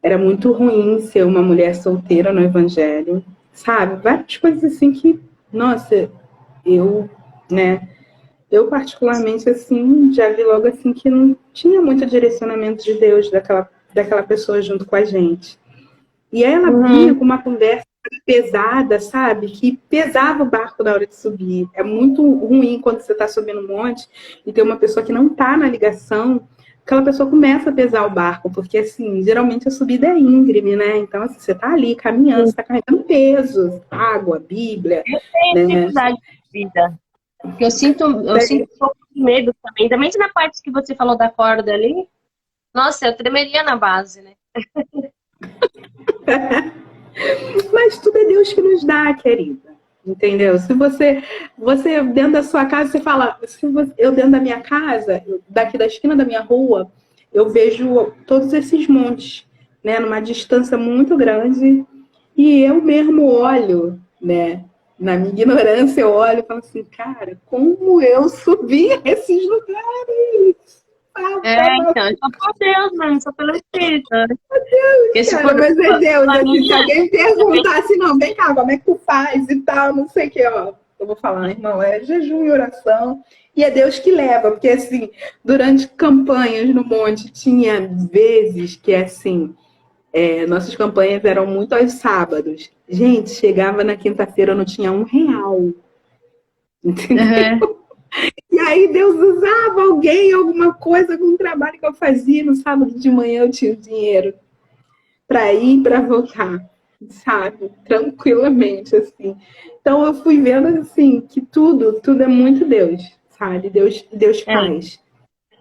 [SPEAKER 2] era muito ruim ser uma mulher solteira no evangelho, sabe? Várias coisas assim que, nossa, né? Eu particularmente, assim, já vi logo assim que não tinha muito direcionamento de Deus daquela pessoa junto com a gente. E aí ela vinha com uma conversa pesada, sabe? Que pesava o barco na hora de subir. É muito ruim quando você está subindo um monte e tem uma pessoa que não está na ligação, aquela pessoa começa a pesar o barco, porque assim, geralmente a subida é íngreme, né? Então, assim, você está ali caminhando, você está carregando peso, água, Bíblia,
[SPEAKER 3] Eu tenho
[SPEAKER 2] né?
[SPEAKER 3] dificuldade de vida. Porque eu sinto um pouco de medo também. Ainda mais na parte que você falou da corda ali. Nossa, eu tremeria na base, né?
[SPEAKER 2] Mas tudo é Deus que nos dá, querida. Entendeu? Se você dentro da sua casa, você fala, eu dentro da minha casa, daqui da esquina da minha rua, eu vejo todos esses montes, né, numa distância muito grande, e eu mesmo olho, né, na minha ignorância, eu olho e falo assim, cara, como eu subi esses lugares?
[SPEAKER 3] Então, é só por Deus, mano, só pelo Espírito. Porque se
[SPEAKER 2] Cara,
[SPEAKER 3] for
[SPEAKER 2] mas é Deus,
[SPEAKER 3] pra
[SPEAKER 2] assim,
[SPEAKER 3] mim,
[SPEAKER 2] se alguém perguntar assim, não, vem cá, como é que tu faz e tal, não sei o que, ó. Eu vou falar, irmão, é jejum e oração. E é Deus que leva, porque assim, durante campanhas no monte, tinha vezes que assim, nossas campanhas eram muito aos sábados. Gente, chegava na quinta-feira, eu não tinha R$ 1, entendeu?
[SPEAKER 3] uhum.
[SPEAKER 2] E aí Deus usava alguém, alguma coisa, algum trabalho que eu fazia no sábado de manhã, eu tinha o dinheiro para ir e para voltar, sabe? Tranquilamente, assim. Então eu fui vendo, assim, que tudo é muito Deus, sabe? Deus
[SPEAKER 3] É,
[SPEAKER 2] faz,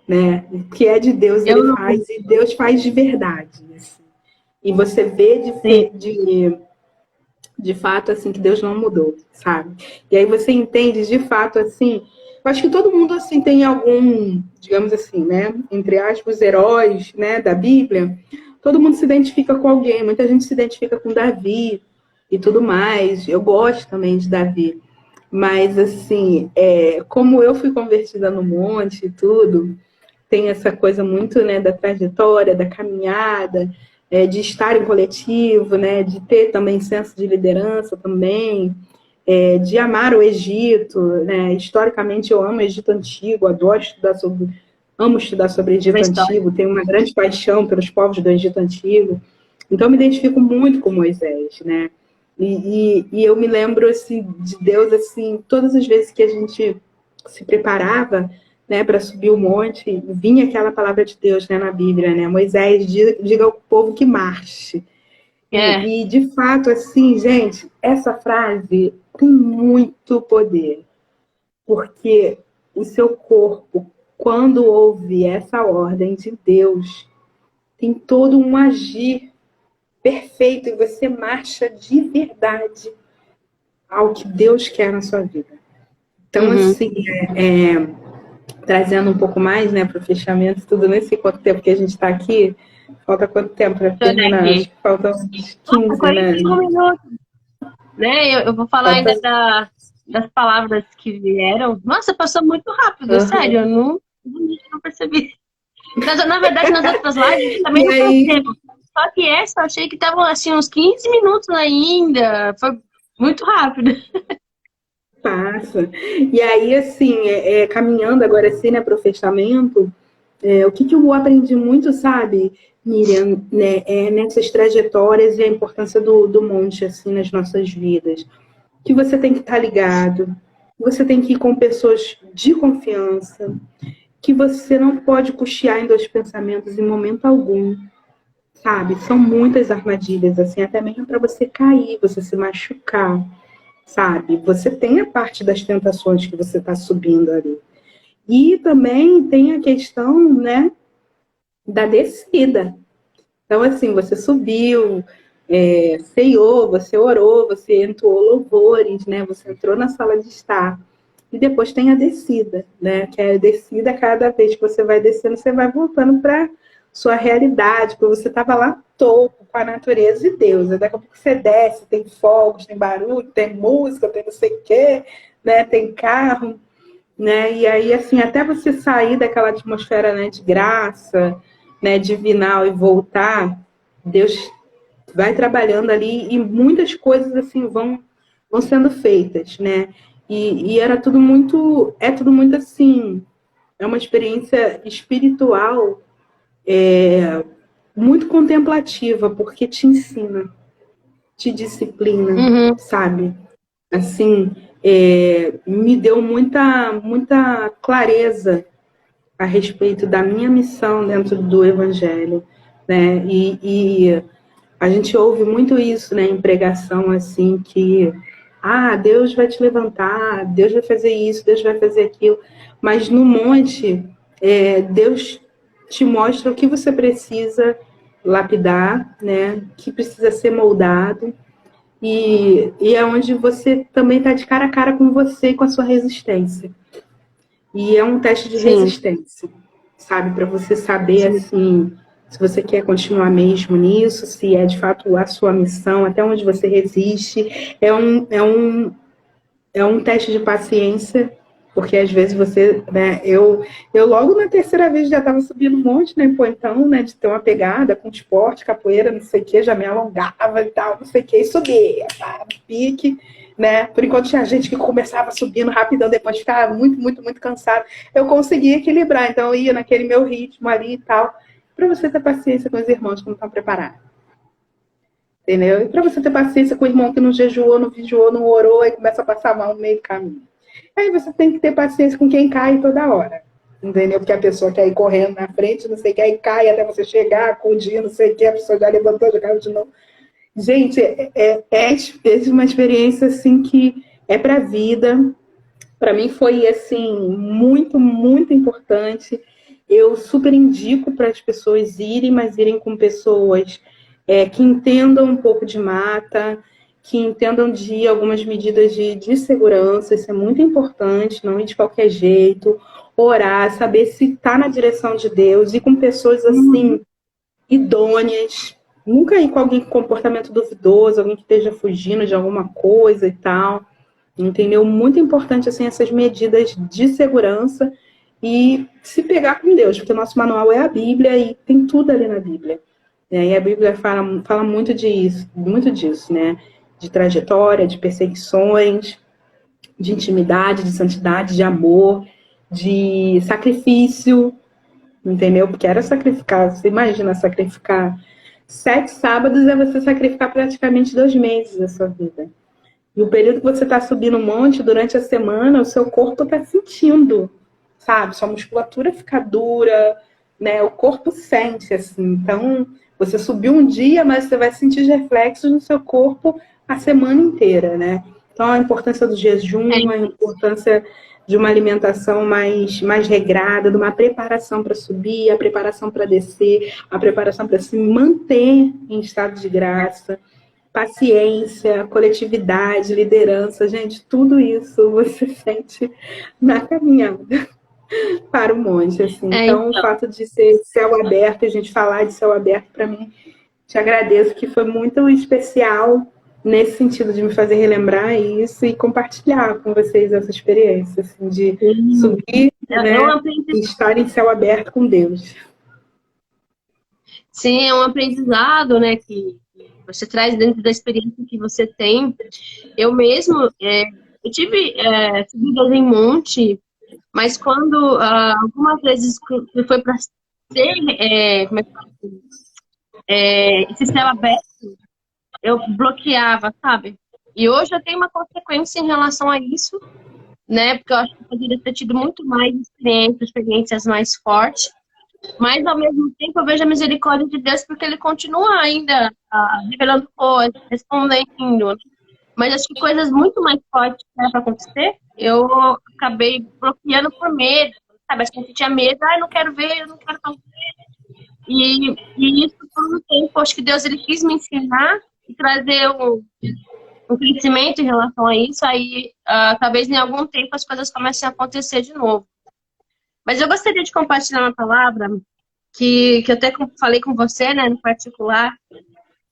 [SPEAKER 2] né? O que é de Deus,
[SPEAKER 3] eu
[SPEAKER 2] Ele
[SPEAKER 3] não
[SPEAKER 2] faz, e Deus faz de verdade, assim. E você vê
[SPEAKER 3] sei.
[SPEAKER 2] de fato, assim, que Deus não mudou, sabe? E aí você entende, de fato, assim, eu acho que todo mundo, assim, tem algum, digamos assim, né, entre aspas, heróis, né, da Bíblia, todo mundo se identifica com alguém, muita gente se identifica com Davi e tudo mais, eu gosto também de Davi, mas, assim, como eu fui convertida no monte e tudo, tem essa coisa muito, né, da trajetória, da caminhada, de estar em coletivo, né, de ter também senso de liderança também, de amar o Egito, né, historicamente eu amo o Egito Antigo, amo estudar sobre o
[SPEAKER 3] Uma
[SPEAKER 2] Egito
[SPEAKER 3] história.
[SPEAKER 2] Antigo, tenho uma grande paixão pelos povos do Egito Antigo, então eu me identifico muito com Moisés, né, e eu me lembro, assim, de Deus, assim, todas as vezes que a gente se preparava, né, para subir o monte, vinha aquela palavra de Deus, né, na Bíblia, né, Moisés, diga ao povo que marche.
[SPEAKER 3] É.
[SPEAKER 2] E de fato, assim, gente, essa frase tem muito poder, porque o seu corpo, quando ouve essa ordem de Deus, tem todo um agir perfeito e você marcha de verdade ao que Deus quer na sua vida. Então,
[SPEAKER 3] Uhum.
[SPEAKER 2] assim, trazendo um pouco mais, né, para o fechamento, tudo nesse quanto tempo que a gente está aqui, falta quanto tempo para
[SPEAKER 3] Deixa eu olhar
[SPEAKER 2] terminar? Acho
[SPEAKER 3] aqui.
[SPEAKER 2] que faltam uns
[SPEAKER 3] Nossa,
[SPEAKER 2] 15, né?
[SPEAKER 3] 41 minutos, né? Eu vou falar
[SPEAKER 2] Falta...
[SPEAKER 3] ainda das palavras que vieram. Nossa, passou muito rápido,
[SPEAKER 2] Uhum.
[SPEAKER 3] sério, eu não percebi. Na verdade, nas outras lives também
[SPEAKER 2] E
[SPEAKER 3] não
[SPEAKER 2] aí,
[SPEAKER 3] percebo. Só que essa eu achei que estavam assim uns 15 minutos ainda. Foi muito rápido.
[SPEAKER 2] passa. E aí, assim, caminhando agora assim, né, para o fechamento, o que eu aprendi muito, sabe, Miriam, né, nessas trajetórias e a importância do monte, assim, nas nossas vidas. Que você tem que estar ligado, você tem que ir com pessoas de confiança, que você não pode cochear em dois pensamentos em momento algum, sabe? São muitas armadilhas, assim, até mesmo para você cair, você se machucar, sabe? Você tem a parte das tentações que você está subindo ali. E também tem a questão, né, da descida. Então, assim, você subiu, ceiou, você orou, você entoou louvores, né? Você entrou na sala de estar. E depois tem a descida, né? Que é a descida, cada vez que você vai descendo, você vai voltando para sua realidade, porque você estava lá topo com a natureza de Deus. Daqui a pouco você desce, tem fogos, tem barulho, tem música, tem não sei o quê, né? Tem carro, né? E aí, assim, até você sair daquela atmosfera, né, de graça, né, divinal e voltar, Deus vai trabalhando ali e muitas coisas assim vão sendo feitas, né? E é tudo muito assim, é uma experiência espiritual muito contemplativa, porque te ensina. te disciplina,
[SPEAKER 3] Uhum.
[SPEAKER 2] sabe? Assim, me deu muita clareza a respeito da minha missão dentro do Evangelho, né? E a gente ouve muito isso, né, em pregação, assim, que Deus vai te levantar, Deus vai fazer isso, Deus vai fazer aquilo, mas no monte, Deus te mostra o que você precisa lapidar, né, que precisa ser moldado, e é onde você também está de cara a cara com você e com a sua resistência. E é um teste de
[SPEAKER 3] Sim,
[SPEAKER 2] resistência, sabe? Para você saber,
[SPEAKER 3] sim,
[SPEAKER 2] assim, se você quer continuar mesmo nisso, se é de fato a sua missão, até onde você resiste. É um teste de paciência, porque às vezes você, né? Eu logo na terceira vez já estava subindo um monte, né? Pô, então, né? De ter uma pegada com esporte, capoeira, não sei o que, já me alongava e tal, não sei o que, e subia, tá? Pique. Né? Por enquanto tinha gente que começava subindo rapidão, depois ficava muito cansado. Eu conseguia equilibrar, então eu ia naquele meu ritmo ali e tal, para você ter paciência com os irmãos que não estão preparados. Entendeu? E para você ter paciência com o irmão que não jejuou, não vigiou, não orou, e começa a passar mal no meio do caminho. Aí você tem que ter paciência com quem cai toda hora. Entendeu? Porque a pessoa quer ir correndo na frente, não sei o que, aí cai até você chegar, acudir, não sei o que, a pessoa já levantou, já caiu de novo. Gente, é uma experiência assim que é para a vida. Para mim foi assim muito importante. Eu super indico para as pessoas irem, mas irem com pessoas que entendam um pouco de mata, que entendam de algumas medidas de segurança. Isso é muito importante, não ir de qualquer jeito. Orar, saber se está na direção de Deus, e com pessoas assim idôneas. Nunca ir com alguém com comportamento duvidoso, alguém que esteja fugindo de alguma coisa e tal. Entendeu? Muito importante, assim, essas medidas de segurança e se pegar com Deus, porque o nosso manual é a Bíblia e tem tudo ali na Bíblia. E a Bíblia fala muito disso, né? De trajetória, de perseguições, de intimidade, de santidade, de amor, de sacrifício, entendeu? Porque era sacrificar, você imagina sacrificar 7 sábados é você sacrificar praticamente 2 meses da sua vida. E o período que você está subindo um monte, durante a semana, o seu corpo está sentindo, sabe? Sua musculatura fica dura, né? O corpo sente, assim. Então, você subiu um dia, mas você vai sentir reflexos no seu corpo a semana inteira, né? Então, a importância do jejum, a importância de uma alimentação mais regrada, de uma preparação para subir, a preparação para descer, a preparação para se manter em estado de graça, paciência, coletividade, liderança, gente, tudo isso você sente na caminhada para o monte, assim. Então, o
[SPEAKER 3] então.
[SPEAKER 2] fato de ser céu aberto, a gente falar de céu aberto, para mim, te agradeço, que foi muito especial nesse sentido de me fazer relembrar isso e compartilhar com vocês essa experiência, assim, de subir,
[SPEAKER 3] É um
[SPEAKER 2] né, e
[SPEAKER 3] aprendizado.
[SPEAKER 2] estar em céu aberto com Deus.
[SPEAKER 3] Sim, é um aprendizado, né, que você traz dentro da experiência que você tem. Eu mesmo, eu tive subidas em monte, mas quando algumas vezes que foi para ser, como é que fala? Esse céu aberto, eu bloqueava, sabe? E hoje eu tenho uma consequência em relação a isso, né? Porque eu acho que eu poderia ter tido muito mais experiências mais fortes. Mas, ao mesmo tempo, eu vejo a misericórdia de Deus porque Ele continua ainda revelando coisas, respondendo. Mas acho que coisas muito mais fortes para acontecer, eu acabei bloqueando por medo. Sabe, acho que a gente tinha medo. Eu não quero ver, eu não quero fazer. E isso, por um tempo, acho que Deus ele quis me ensinar e trazer um crescimento em relação a isso. Aí, talvez em algum tempo, as coisas comecem a acontecer de novo. Mas eu gostaria de compartilhar uma palavra que eu até falei com você, né, no particular,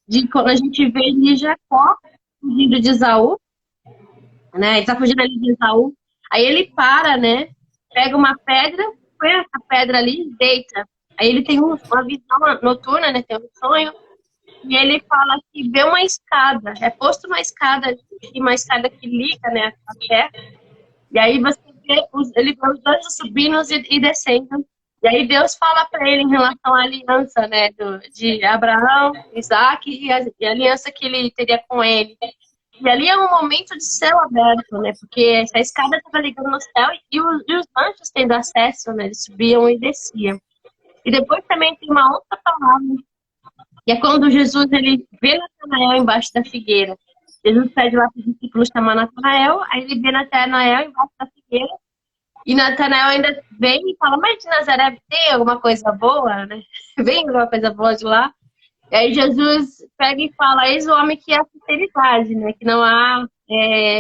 [SPEAKER 3] de quando a gente vê de Jacó fugindo de Esaú, né, ele tá fugindo ali de Esaú, aí ele para, né, pega uma pedra, põe a pedra ali e deita. Aí ele tem uma visão noturna, né, tem um sonho, e ele fala que vê uma escada, é posto uma escada que liga, né, a terra, e aí você vê ele vê os dois subindo e descendo. E aí Deus fala para ele em relação à aliança, né, de Abraão, Isaac e a aliança que ele teria com ele. E ali é um momento de céu aberto, né, porque essa escada estava ligando no céu e os anjos tendo acesso, né, eles subiam e desciam. E depois também tem uma outra palavra, que é quando Jesus ele vê Natanael embaixo da figueira. Jesus pede lá para os discípulos chamar Natanael, aí ele vê Natanael embaixo da figueira. E Natanael ainda vem e fala, mas de Nazaré tem alguma coisa boa, né? Vem alguma coisa boa de lá. E aí Jesus pega e fala, eis o homem que é a sinceridade, né? Que não há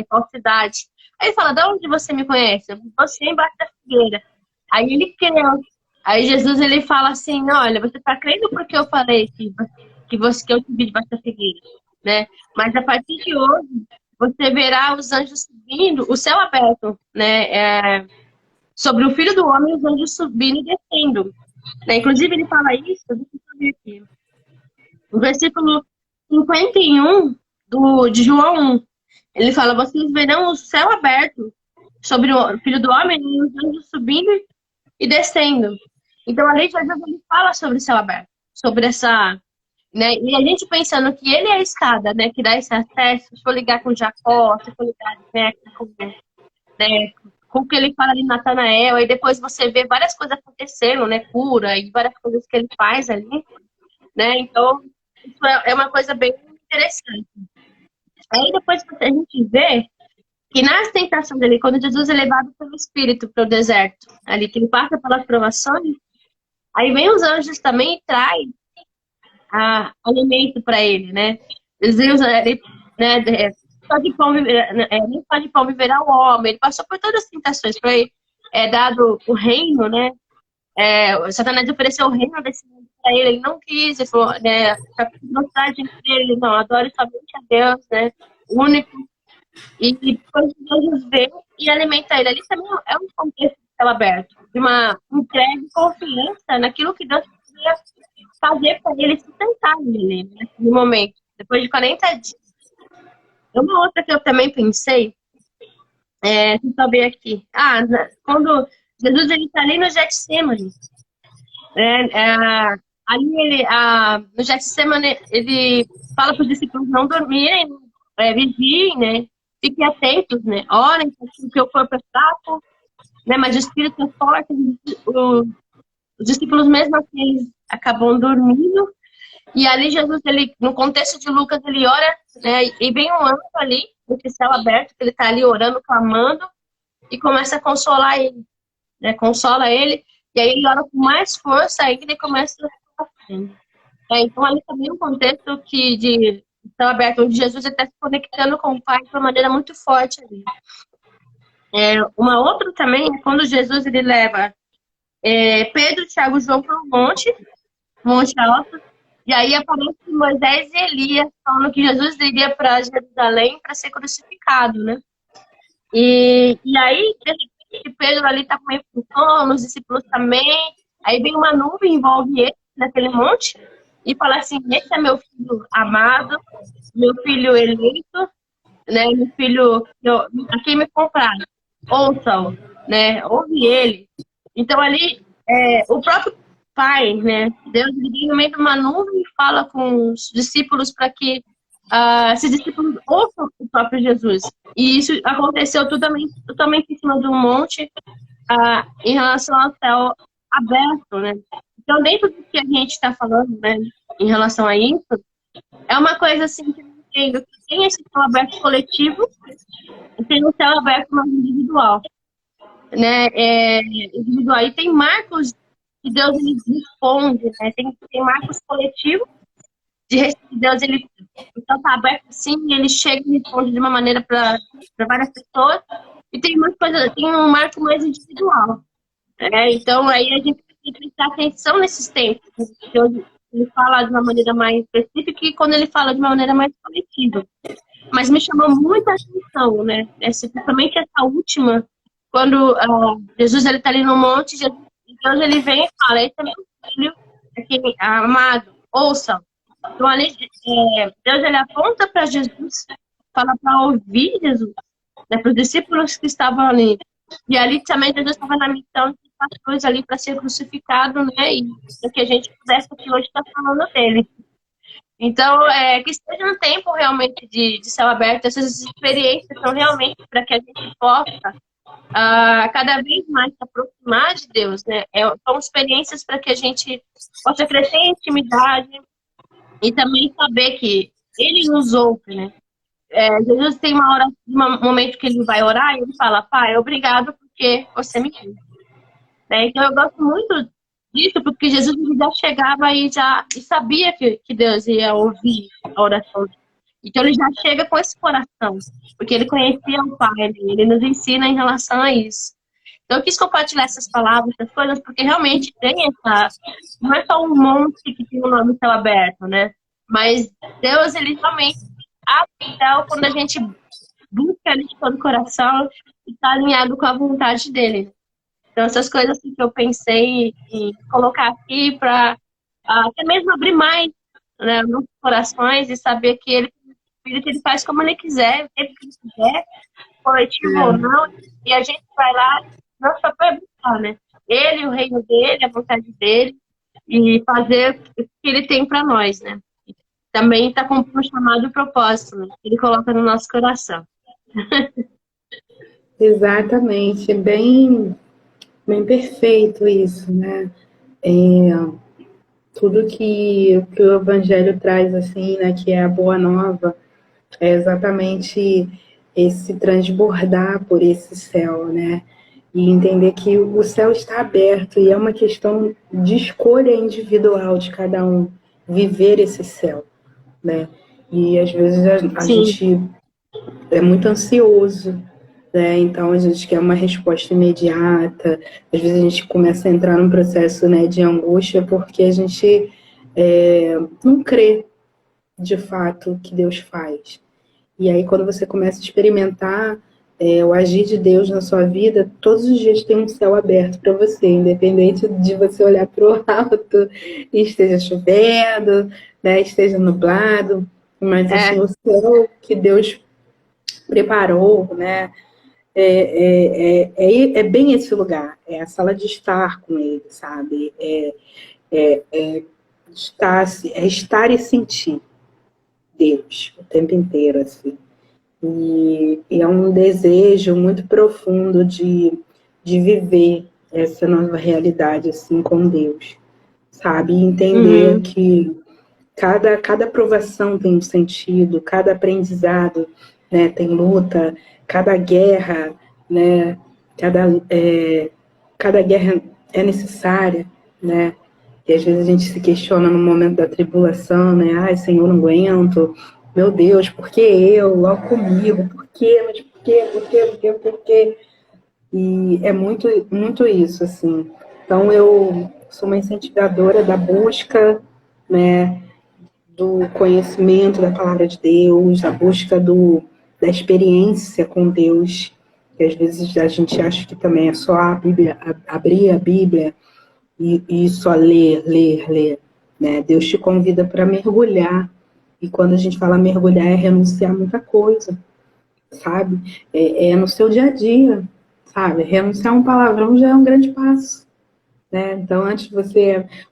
[SPEAKER 3] falsidade. Aí ele fala, de onde você me conhece? Você embaixo da figueira. Aí ele creu. Aí Jesus ele fala assim, olha, você está crendo porque eu falei que eu te vi debaixo da figueira, né? Mas a partir de hoje, você verá os anjos subindo, o céu aberto, né? Sobre o Filho do Homem, os anjos subindo e descendo. Né? Inclusive, ele fala isso, deixa eu ver aqui. No versículo 51 de João 1, ele fala, vocês verão o céu aberto sobre o Filho do Homem e os anjos subindo e descendo. Então, a lei de Jesus, ele fala sobre o céu aberto, sobre essa... Né? E a gente pensando que ele é a escada, né, que dá esse acesso, se for ligar com Jacó, se for ligar, né, com o que ele fala de Natanael, e depois você vê várias coisas acontecendo, né, cura, e várias coisas que ele faz ali, né, então isso é uma coisa bem interessante. Aí depois a gente vê que nas tentações dele, quando Jesus é levado pelo Espírito para o deserto, ali que ele passa pelas provações, aí vem os anjos também e traz alimento para ele, né, Jesus, ele, né, só de pão nem só de pão viverá o homem. Ele passou por todas as tentações. Foi dado o reino, né? Satanás ofereceu o reino desse mundo para ele. Ele não quis. Ele falou, né? Para mostrar de ele, não, adore somente a Deus, né? O único. E depois Jesus veio e alimenta ele. Ali também é um contexto de céu aberto, de uma entrega e confiança naquilo que Deus podia fazer para ele sustentar nele, né? No momento. Depois de 40 dias. Uma outra que eu também pensei, deixa eu só ver aqui. Quando Jesus está ali no Getsemane, ali no Getsemane, ele fala para os discípulos não dormirem, vigiem, né? Fiquem atentos, né? Orem, porque o corpo é fraco, né? Mas o espírito é forte. Os discípulos mesmo assim, eles acabam dormindo. E ali Jesus, ele, no contexto de Lucas, ele ora, né, e vem um anjo ali, nesse céu aberto, que ele está ali orando, clamando, e começa a consolar ele, né, consola ele, e aí ele ora com mais força ainda e começa a ficar. Então ali também um contexto de céu aberto, onde Jesus está se conectando com o Pai de uma maneira muito forte ali. Uma outra também é quando Jesus ele leva Pedro, Tiago e João para um monte alto. E aí aparece Moisés e Elias falando que Jesus iria para Jerusalém para ser crucificado, né? E aí, Pedro ali está com sono, os discípulos também. Aí vem uma nuvem, envolve ele naquele monte e fala assim, esse é meu filho amado, meu filho eleito, né? Meu filho a quem me comprar. Ouçam, né? Ouve ele. Então ali, o próprio Pai, né? Deus vem no meio de uma nuvem e fala com os discípulos para que esses discípulos ouçam o próprio Jesus. E isso aconteceu totalmente em cima de um monte em relação ao céu aberto, né? Então, dentro do que a gente está falando, né, em relação a isso, é uma coisa assim que eu entendo que tem esse céu aberto coletivo e tem o céu aberto mais individual, né? Individual. E tem marcos que Deus ele responde, né? Tem marcos coletivos de Deus, ele então tá aberto assim, ele chega e responde de uma maneira para várias pessoas, e tem uma coisa, tem um marco mais individual, né? Então aí a gente tem que prestar atenção nesses tempos, né? Deus ele fala de uma maneira mais específica e quando ele fala de uma maneira mais coletiva. Mas me chamou muita atenção, né? Principalmente essa última, quando Jesus ele tá ali no monte, Deus ele vem e fala, esse é meu filho, aquele amado, ouçam. Então, ali, Deus ele aponta para Jesus, fala para ouvir Jesus, né, para os discípulos que estavam ali. E ali também Jesus estava na missão de pastores ali para ser crucificado, né? E para que a gente pudesse aqui hoje estar falando dele. Então, que esteja um tempo realmente de céu aberto, essas experiências são realmente para que a gente possa cada vez mais se aproximar de Deus, né? São experiências para que a gente possa crescer em intimidade e também saber que Ele nos ouve, né? Jesus tem um momento que ele vai orar e ele fala, Pai, obrigado porque você me viu. Né? Então eu gosto muito disso, porque Jesus já chegava e sabia que Deus ia ouvir a oração dele. Então ele já chega com esse coração, porque ele conhecia o Pai, ele nos ensina em relação a isso. Então eu quis compartilhar essas palavras, essas coisas, porque realmente tem não é só um monte que tem o nome céu aberto, né? Mas Deus, ele realmente abre o céu quando a gente busca ele de todo o coração e está alinhado com a vontade dele. Então, essas coisas assim, que eu pensei em colocar aqui para até mesmo abrir mais, né, nos corações e saber que ele, o Espírito, ele faz como ele quiser, o tempo que ele quiser, coletivo ou não, e a gente vai lá não só para buscar, né? Ele, o reino dele, a vontade dele, e fazer o que ele tem para nós, né? Também está cumprindo o chamado e o propósito, né? Que ele coloca no nosso coração.
[SPEAKER 2] Exatamente, bem perfeito isso, né? Tudo que o Evangelho traz, assim, né? Que é a boa nova, é exatamente esse transbordar por esse céu, né? E entender que o céu está aberto e é uma questão de escolha individual de cada um viver esse céu, né? E às vezes a gente é muito ansioso, né? Então a gente quer uma resposta imediata. Às vezes a gente começa a entrar num processo, né, de angústia porque a gente não crê de fato que Deus faz. E aí quando você começa a experimentar o agir de Deus na sua vida, todos os dias tem um céu aberto para você, independente de você olhar para o alto e esteja chovendo, né, esteja nublado, mas assim, o céu que Deus preparou, né, é bem esse lugar, é a sala de estar com ele, sabe? Estar e sentir Deus o tempo inteiro, assim. E é um desejo muito profundo de viver essa nova realidade, assim, com Deus, sabe? E entender que cada provação tem um sentido, cada aprendizado, né, tem luta, cada guerra, né, cada guerra é necessária, né? E às vezes a gente se questiona no momento da tribulação, né? Ai, Senhor, não aguento. Meu Deus, por que eu? Logo comigo. Por quê? Mas por quê? Por quê? Por quê? Por quê? E é muito, muito isso, assim. Então eu sou uma incentivadora da busca, né, do conhecimento da palavra de Deus, da busca da experiência com Deus, que às vezes a gente acha que também é só a Bíblia, abrir a Bíblia e só ler, né? Deus te convida para mergulhar, e quando a gente fala mergulhar é renunciar a muita coisa, sabe? É no seu dia a dia, sabe? Renunciar a um palavrão já é um grande passo, né? Então, antes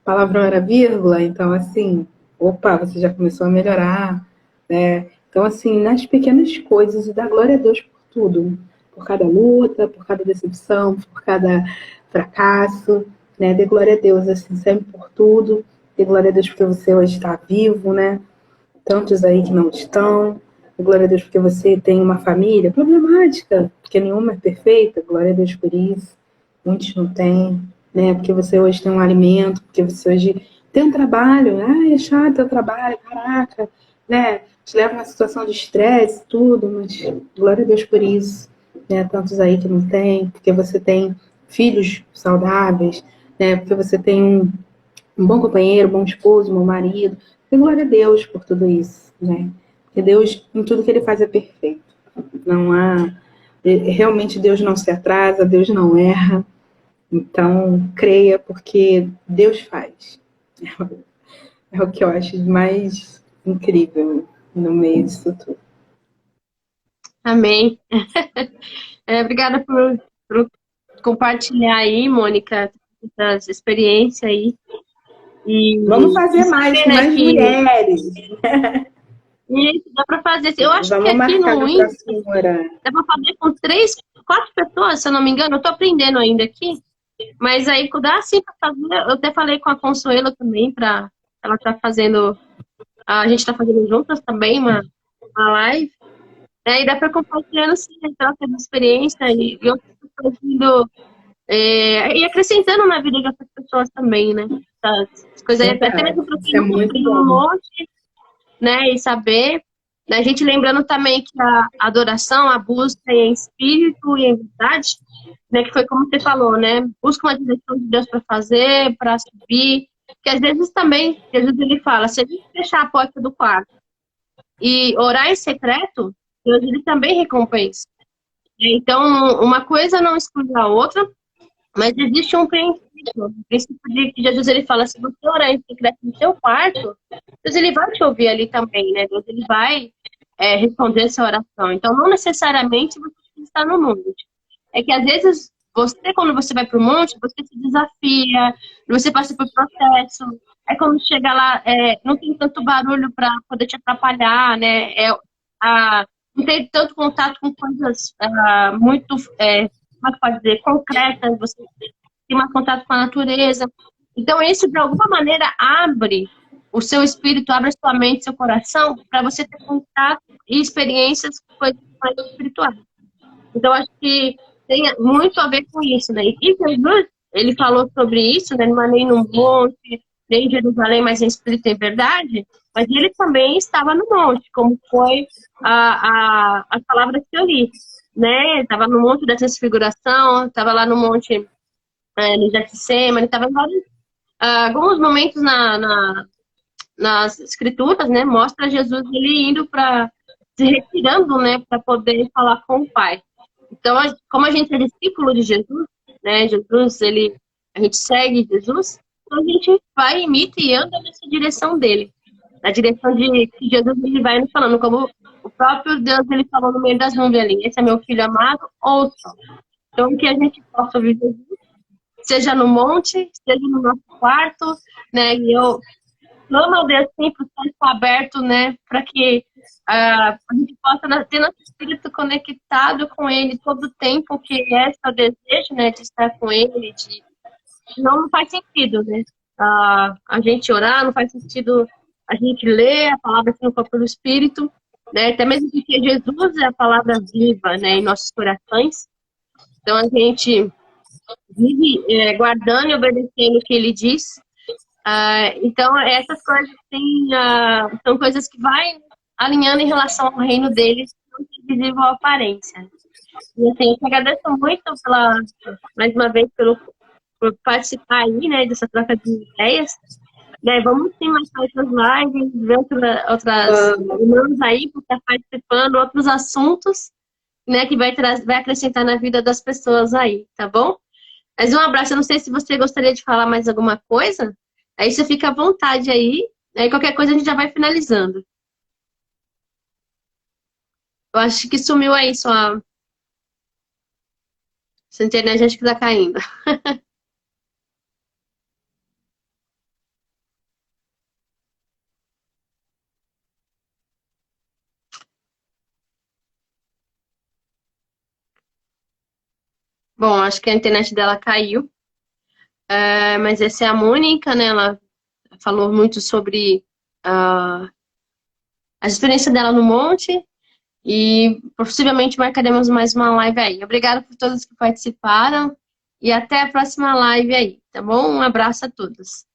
[SPEAKER 2] palavrão era vírgula, então assim, opa, você já começou a melhorar, né? Então, assim, nas pequenas coisas, e dá glória a Deus por tudo, por cada luta, por cada decepção, por cada fracasso, né? Dê glória a Deus, assim, sempre por tudo. Dê glória a Deus porque você hoje está vivo, né? Tantos aí que não estão. Dê glória a Deus porque você tem uma família problemática, porque nenhuma é perfeita. Glória a Deus por isso. Muitos não têm, né? Porque você hoje tem um alimento, porque você hoje tem um trabalho. Ai, é chato o trabalho, caraca, né? Te leva a uma situação de estresse, tudo, mas glória a Deus por isso, né? Tantos aí que não tem, porque você tem filhos saudáveis, né? Porque você tem um bom companheiro, um bom esposo, um bom marido. E glória a Deus por tudo isso, né? Porque Deus, em tudo que Ele faz, é perfeito. Não há... Realmente Deus não se atrasa, Deus não erra. Então, creia, porque Deus faz. É o que eu acho mais incrível no meio disso tudo.
[SPEAKER 3] Amém. Obrigada por por compartilhar aí, Mônica, essas experiências aí. E
[SPEAKER 2] Vamos fazer mais, com
[SPEAKER 3] né,
[SPEAKER 2] mais mulheres.
[SPEAKER 3] E dá para fazer. Eu acho que
[SPEAKER 2] Vamos
[SPEAKER 3] aqui
[SPEAKER 2] marcar
[SPEAKER 3] no
[SPEAKER 2] no
[SPEAKER 3] Insta
[SPEAKER 2] próximo horário.
[SPEAKER 3] dá para fazer com 3, 4 pessoas, se eu não me engano. Eu tô aprendendo ainda aqui. Mas aí, dá sim para fazer. Eu até falei com a Consuelo também, para ela tá fazendo. A gente tá fazendo juntas também uma live. E dá para compartilhando sim, a troca de experiência e eu tô fazendo. E acrescentando na vida de outras pessoas também, né? Essas coisas aí, até
[SPEAKER 2] Verdade.
[SPEAKER 3] mesmo para quem
[SPEAKER 2] Isso é
[SPEAKER 3] nunca
[SPEAKER 2] muito
[SPEAKER 3] foi no
[SPEAKER 2] bom.
[SPEAKER 3] monte, né? E saber. A gente lembrando também que a adoração, a busca é em espírito e em verdade, né? Que foi como você falou, né? Busca uma direção de Deus para fazer, para subir. Que às vezes também, Jesus ele fala, se a gente fechar a porta do quarto e orar em secreto, Deus ele também recompensa. Então, uma coisa não exclui a outra, mas existe um princípio. O princípio de que Jesus ele fala, se você orar em secreto no seu quarto, Deus ele vai te ouvir ali também, né? Deus ele vai responder essa oração. Então, não necessariamente você precisa estar no monte. É que às vezes você, quando você vai para o monte, você se desafia, você passa por processo. É quando chega lá, não tem tanto barulho para poder te atrapalhar, né? Não tem tanto contato com coisas muito, como é que pode dizer, concretas. Você tem mais contato com a natureza. Então, isso, de alguma maneira, abre o seu espírito, abre a sua mente, seu coração, para você ter contato e experiências com coisas mais espirituais. Então, acho que tem muito a ver com isso, né? E Jesus, ele falou sobre isso, né? Não é nem no monte, nem em Jerusalém, mas em espírito e em verdade, mas ele também estava no monte, como foi a palavra que eu li, né? Estava no monte da transfiguração, estava lá no monte no Getsemane, estava em alguns momentos nas escrituras, né? Mostra Jesus ele indo para se retirando, né? Para poder falar com o Pai. Então, como a gente é discípulo de Jesus, né? Jesus, a gente segue Jesus, então a gente vai, imita e anda nessa direção dele. Na direção de que Jesus ele vai nos falando, como o próprio Deus ele falou no meio das nuvens ali. Esse é meu filho amado, ouçam. Então, que a gente possa ouvir Jesus, seja no monte, seja no nosso quarto, né? E eu clamo a Deus sempre o céu está aberto, né? Para que a gente possa ter nosso espírito conectado com Ele todo o tempo, que esse é o desejo, né? De estar com Ele, não faz sentido, né? A gente orar, não faz sentido a gente ler a palavra se não for pelo Espírito, né? Até mesmo porque Jesus é a palavra viva, né? Em nossos corações. Então a gente vive guardando e obedecendo o que Ele diz. Então essas coisas são coisas que vai alinhando em relação ao reino deles, não tem visível aparência. E assim, eu te agradeço muito mais uma vez por participar aí, né, dessa troca de ideias. Né, vamos sim marcar outras lives, ver outras irmãs aí por estar participando, outros assuntos, né, que vai acrescentar na vida das pessoas aí, tá bom? Mas um abraço, eu não sei se você gostaria de falar mais alguma coisa, aí você fica à vontade aí, aí qualquer coisa a gente já vai finalizando. Eu acho que sumiu aí sua internet, acho que tá caindo. Bom, acho que a internet dela caiu. Mas essa é a Mônica, né? Ela falou muito sobre a experiência dela no monte e possivelmente marcaremos mais uma live aí. Obrigada por todos que participaram e até a próxima live aí, tá bom? Um abraço a todos.